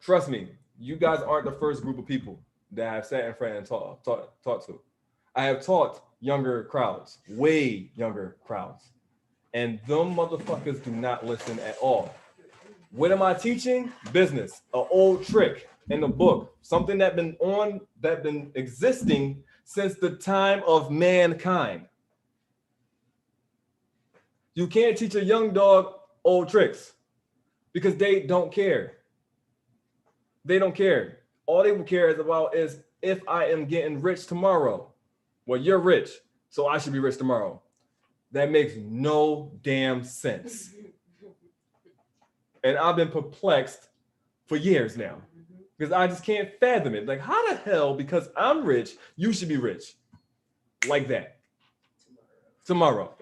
trust me, you guys aren't the first group of people that I've sat in front and taught to. I have taught younger crowds, way younger crowds. And them motherfuckers do not listen at all. What am I teaching? Business, an old trick in the book, something that been existing since the time of mankind. You can't teach a young dog old tricks because they don't care. They don't care. All they care about is if I am getting rich tomorrow. Well, you're rich, so I should be rich tomorrow. That makes no damn sense. And I've been perplexed for years now because I just can't fathom it. Like, how the hell, because I'm rich, you should be rich like that tomorrow.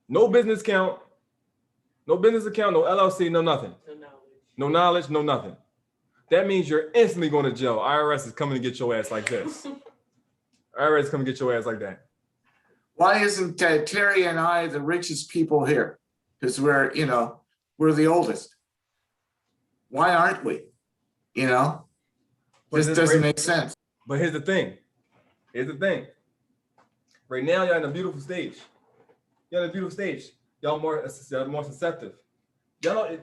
No business account, no LLC, no nothing. no knowledge, no nothing. That means you're instantly going to jail. IRS is coming to get your ass like this. IRS is coming to get your ass like that. Why isn't Terry and I the richest people here? Because we're the oldest. Why aren't we? This doesn't make sense. But here's the thing. Right now, you're in a beautiful stage. Y'all more receptive. Y'all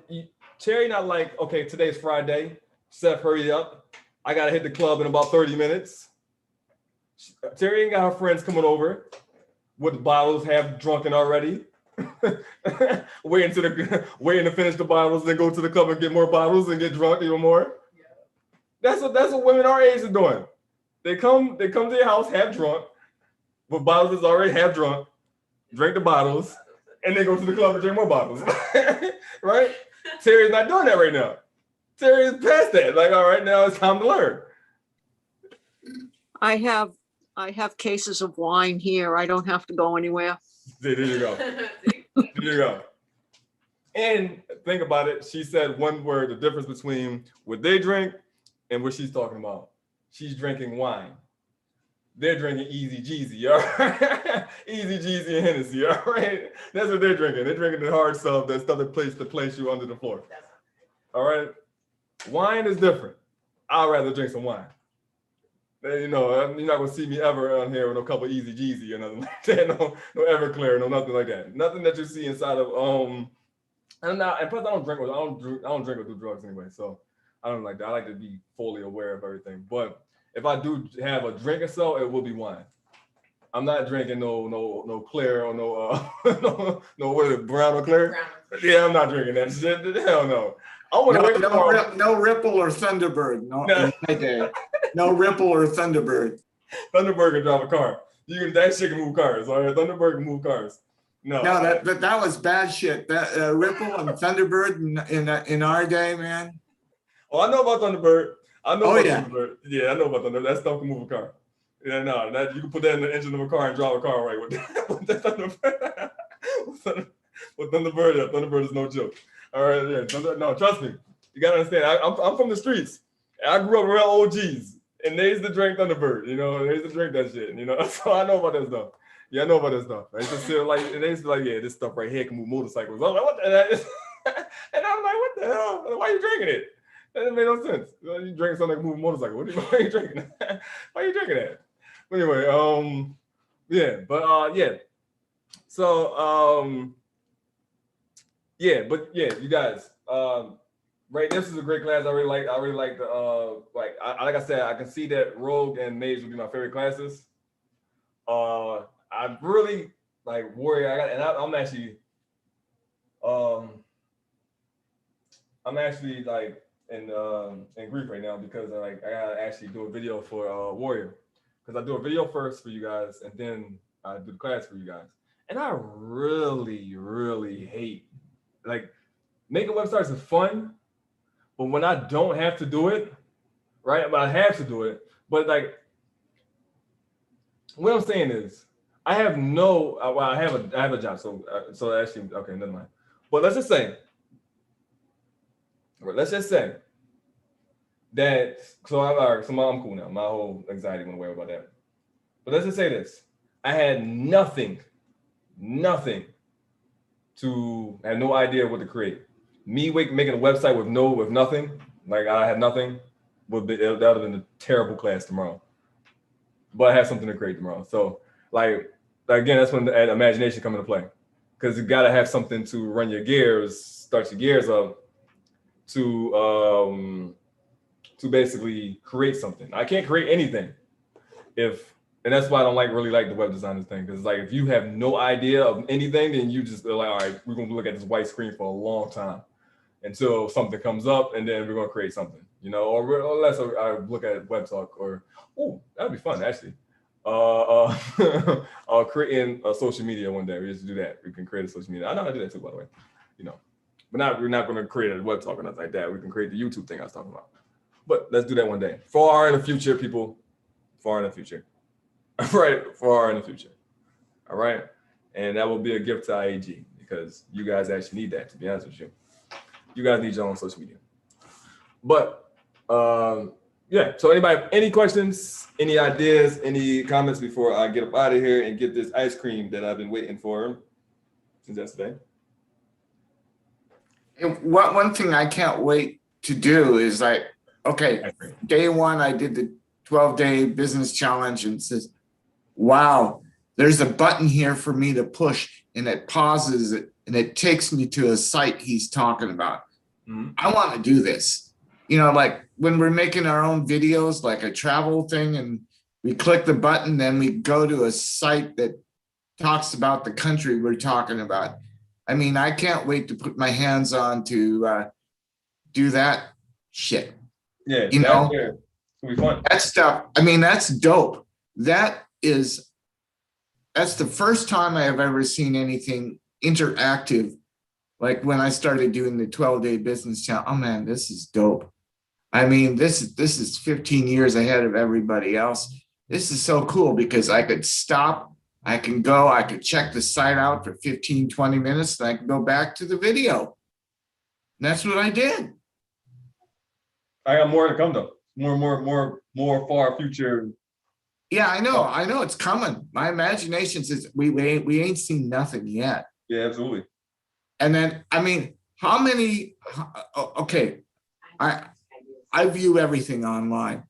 Terry not like, okay, today's Friday. Seth, hurry up. I gotta hit the club in about 30 minutes. Terry ain't got her friends coming over with the bottles half drunken already. waiting to finish the bottles, then go to the club and get more bottles and get drunk even more. That's what women our age are doing. They come to your house half drunk, with bottles that's already half drunk, drink the bottles, and then go to the club and drink more bottles. Right? Terry's not doing that right now. Terry is past that. Like, all right, now it's time to learn. I have cases of wine here. I don't have to go anywhere. There you go. There you go. And think about it. She said one word, the difference between what they drink and what she's talking about. She's drinking wine. They're drinking Easy Jeezy, all right? Easy Jeezy and Hennessy, all right? That's what they're drinking. They're drinking the hard stuff, that stuff that place you under the floor. All right? Wine is different. I'd rather drink some wine. You're not gonna see me ever on here with a couple Easy Jeezy or nothing like that. No Everclear, no nothing like that. Nothing that you see inside of and plus I don't drink or do drugs anyway, so I don't like that. I like to be fully aware of everything. But if I do have a drink or so, it will be wine. I'm not drinking no clear or no what is it, brown or clear? Yeah, I'm not drinking that shit. Hell no. I want to wake up. No Ripple or Thunderbird. No Ripple or Thunderbird. Thunderbird can drive a car. That shit can move cars. All right, Thunderbird can move cars. No, that was bad shit. That Ripple and Thunderbird in our day, man. Oh, I know about Thunderbird. Thunderbird. Yeah, I know about Thunderbird. That stuff can move a car. Yeah, no, you can put that in the engine of a car and drive a car right with that Thunderbird. With Thunderbird, Thunderbird is no joke. All right, yeah. No, trust me. You gotta understand. I'm from the streets. I grew up around OGs, and they used to drink Thunderbird. They used to drink that shit. So I know about that stuff. Yeah, I know about that stuff. They used to be like, yeah, this stuff right here can move motorcycles. I was like, what the hell? And I'm like, what the hell? Why are you drinking it? That didn't make no sense. You drink something that can move a motorcycle. Why are you drinking that? Why are you drinking that? But anyway, yeah, but yeah. So you guys, right, this is a great class. I really like the like I said, I can see that Rogue and Mage would be my favorite classes. I really like Warrior. I'm actually like in grief right now because I gotta actually do a video for Warrior, because I do a video first for you guys and then I do the class for you guys. And I really hate, like, making websites is fun, but when I don't have to do it, right? But I have to do it. But like, what I'm saying is, I have a job. So actually, okay, never mind. But let's just say that. So I'm cool now. My whole anxiety went away about that. But let's just say this: I had nothing to have, no idea what to create. Me making a website with nothing, like I had nothing, that would have been a terrible class tomorrow. But I have something to create tomorrow. So like again, that's when the imagination come into play, because you got to have something to run your gears, start your gears up to basically create something. I can't create anything and that's why I don't really like the web designers thing, because like if you have no idea of anything, then you just like, all right, we're gonna look at this white screen for a long time until something comes up, and then we're gonna create something, or unless I look at Web Talk, or that'd be fun actually. Creating a social media one day. We just do that. We can create a social media. I know how to do that too, by the way. But we're not gonna create a Web Talk or nothing like that. We can create the YouTube thing I was talking about. But let's do that one day. Far in the future, people. Far in the future. Right, far in the future. All right. And that will be a gift to IAG, because you guys actually need that, to be honest with you. You guys need your own social media. But yeah. So anybody, any questions, any ideas, any comments before I get up out of here and get this ice cream that I've been waiting for since yesterday? And one thing I can't wait to do is like, okay, day one, I did the 12-day business challenge and says, wow, there's a button here for me to push and it pauses it and it takes me to a site he's talking about. I want to do this. You know, like when we're making our own videos, like a travel thing, and we click the button, then we go to a site that talks about the country we're talking about. I mean, I can't wait to put my hands on to do that shit. Yeah, you know, it'll be fun. That stuff. I mean, that's dope. That's the first time I have ever seen anything interactive. Like when I started doing the 12-day business challenge. Oh man, this is dope. I mean, this is 15 years ahead of everybody else. This is so cool because I could stop, I can go, I could check the site out for 15, 20 minutes, and I can go back to the video. And that's what I did. I got more to come though. More far future. Yeah, I know it's coming. My imagination says we ain't seen nothing yet. Yeah, absolutely. And then, I mean, how many, okay, I view everything online,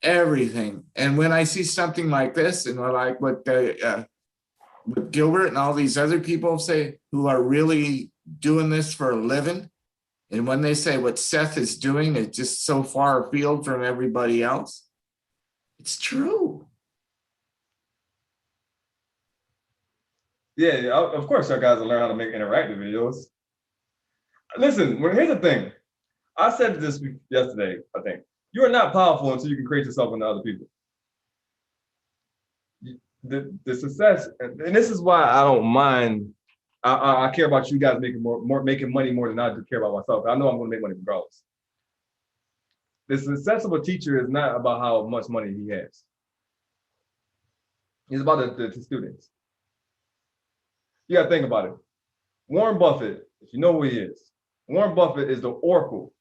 everything. And when I see something like this and like what Gilbert and all these other people say who are really doing this for a living, and when they say what Seth is doing is just so far afield from everybody else, it's true. Yeah, of course, our guys will learn how to make interactive videos. Listen, here's the thing. I said this yesterday, I think. You are not powerful until you can create yourself into other people. The success, and this is why I don't mind. I care about you guys making making money more than I do care about myself. I know I'm going to make money regardless. The success of a teacher is not about how much money he has. It's about the students. You got to think about it. Warren Buffett, if you know who he is, Warren Buffett is the oracle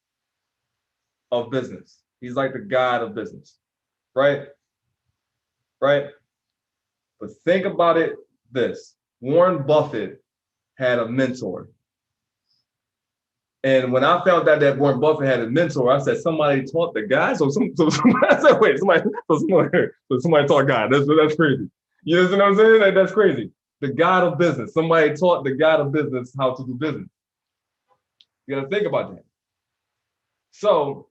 of business. He's like the god of business, right? Right? But think about it this. Warren Buffett had a mentor. And when I found out that Warren Buffett had a mentor, I said, somebody taught the guy? So I said, wait, somebody taught God. That's crazy. You know what I'm saying? Like, that's crazy. The god of business. Somebody taught the god of business how to do business. You got to think about that. So,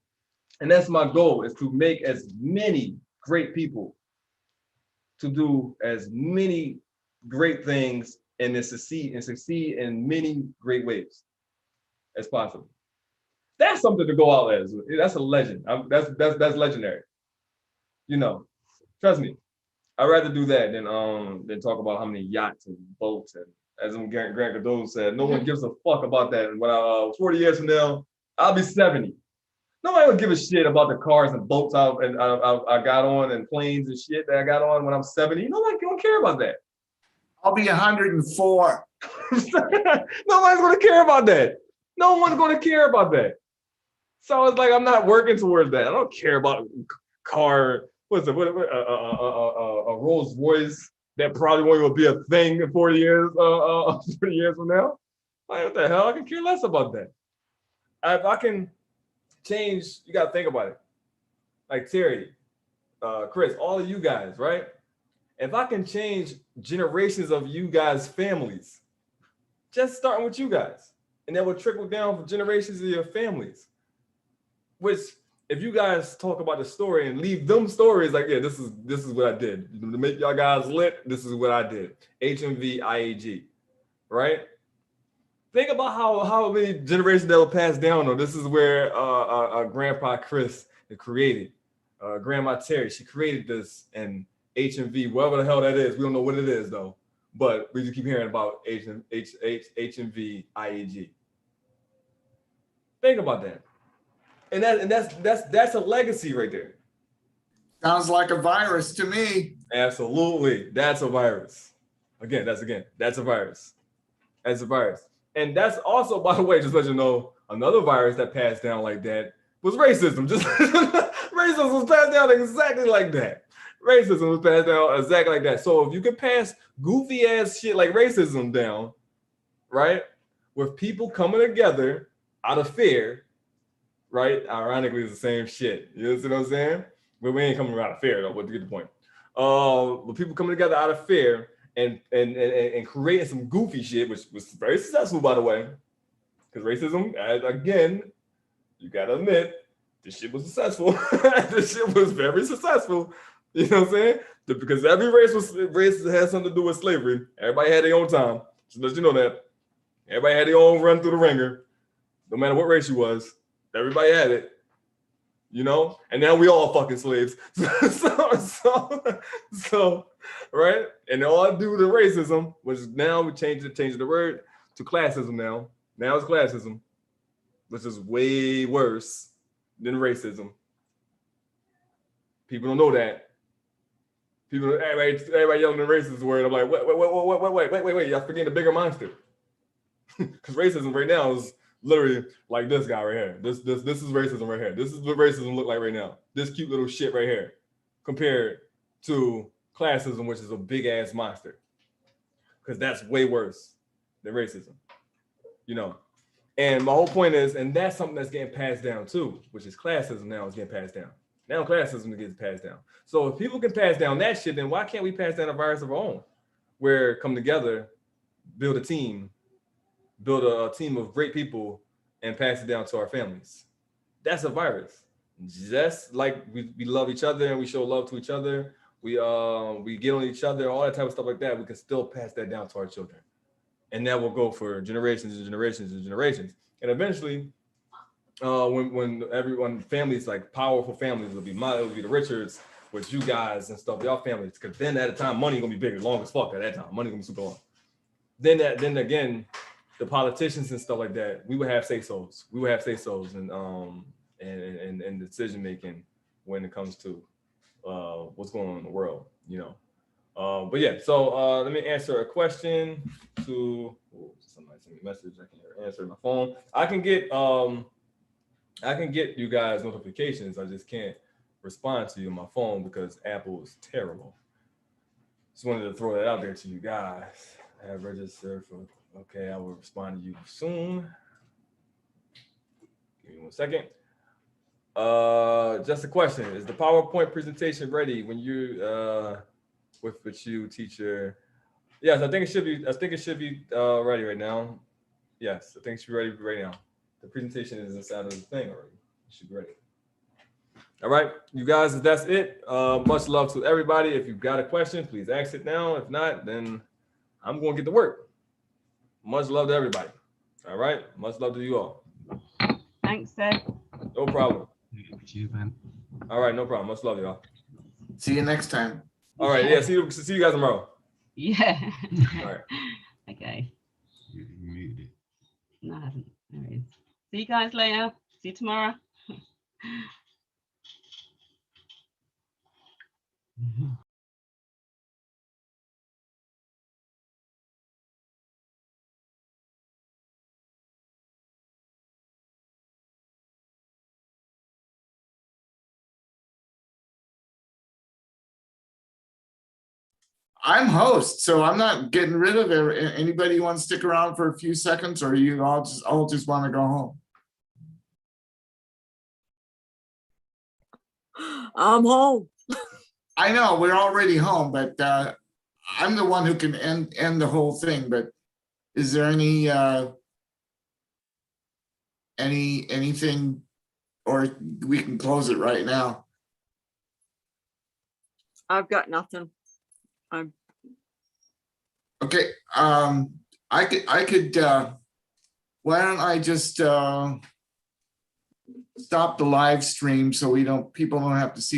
and that's my goal, is to make as many great people to do as many great things and to succeed in many great ways as possible. That's something to go out as. That's a legend. That's legendary. You know, trust me. I'd rather do that than talk about how many yachts and boats, and as Grant Cardone said, no one gives a fuck about that. And when 40 years from now, I'll be 70. Nobody will give a shit about the cars and boats I got on and planes and shit that I got on when I'm 70. Nobody don't care about that. I'll be 104. Nobody's going to care about that. No one's going to care about that. So it's like I'm not working towards that. I don't care about car. What's it? A Rolls Royce that probably won't be a thing in 40 years. 40 years from now. Like, what the hell? I can care less about that. If I can change, you got to think about it. Like Terry, Chris, all of you guys, right? If I can change generations of you guys' families, just starting with you guys, and that will trickle down for generations of your families. Which, if you guys talk about the story and leave them stories like, yeah, this is what I did to make y'all guys lit. This is what I did. HMV IAG, right? Think about how many generations that will pass down. Or this is where Grandpa Chris created, Grandma Terry, she created this, and HMV, whatever the hell that is, we don't know what it is though, but we just keep hearing about HMV IAG. Think about that. And that's a legacy right there. Sounds like a virus to me. Absolutely. That's a virus. That's a virus. That's a virus. And that's also, by the way, just let you know, another virus that passed down like that was racism. Just racism was passed down exactly like that. Racism was passed down exactly like that. So if you can pass goofy ass shit like racism down, right, with people coming together out of fear, right? Ironically, it's the same shit. You see what I'm saying? But we ain't coming out of fear though. But to get the point, with people coming together out of fear and creating some goofy shit, which was very successful, by the way, because racism, again, you gotta admit, this shit was successful. This shit was very successful. You know what I'm saying? Because every race had something to do with slavery. Everybody had their own time. So let you know that. Everybody had their own run through the ringer. No matter what race you was, everybody had it. You know? And now we all fucking slaves. So right? And all due to racism, which now we changed the word to classism now. Now it's classism, which is way worse than racism. People don't know that. Everybody yelling the racist word. I'm like, wait, y'all forgetting the bigger monster. Because racism right now is literally like this guy right here. This is racism right here. This is what racism look like right now. This cute little shit right here, compared to classism, which is a big ass monster. Because that's way worse than racism. You know. And my whole point is, and that's something that's getting passed down too, which is classism now is getting passed down. Now classism gets passed down. So if people can pass down that shit, then why can't we pass down a virus of our own? Where come together, build a team of great people and pass it down to our families. That's a virus. Just like we love each other and we show love to each other, we get on each other, all that type of stuff like that, we can still pass that down to our children. And that will go for generations and generations and generations. And eventually, when families, like powerful families, it'll be the Richards with you guys and stuff, y'all families, because then at the time money gonna be bigger, long as fuck at that time. Money gonna be super long. Then again, the politicians and stuff like that, we would have say-sos. We would have say-sos and decision making when it comes to what's going on in the world, you know. But yeah, so let me answer a question to somebody sent me a message. I can't answer my phone. I can get you guys notifications. I just can't respond to you on my phone because Apple is terrible. Just wanted to throw that out there to you guys. I have registered for, okay, I will respond to you soon. Give me 1 second. Just a question. Is the PowerPoint presentation ready when you with you, teacher? Yes, I think it should be ready right now. Yes, I think it should be ready right now. The presentation is inside of the thing already. It should be ready. All right, you guys, that's it. Much love to everybody. If you've got a question, please ask it now. If not, then I'm going to get to work. Much love to everybody. All right, much love to you all. Thanks, Seth. No problem. You, man. All right, no problem. Much love, y'all. See you next time. All right, yeah, see you guys tomorrow. Yeah. All right. Okay. You muted. No, I haven't. There it is. See you guys later. See you tomorrow. I'm host, so I'm not getting rid of it. Anybody want to stick around for a few seconds, or you all just want to go home? I'm home. I know we're already home, but I'm the one who can end the whole thing. But is there anything, or we can close it right now? I've got nothing. Okay. I could. Why don't I just stop the live stream so people don't have to see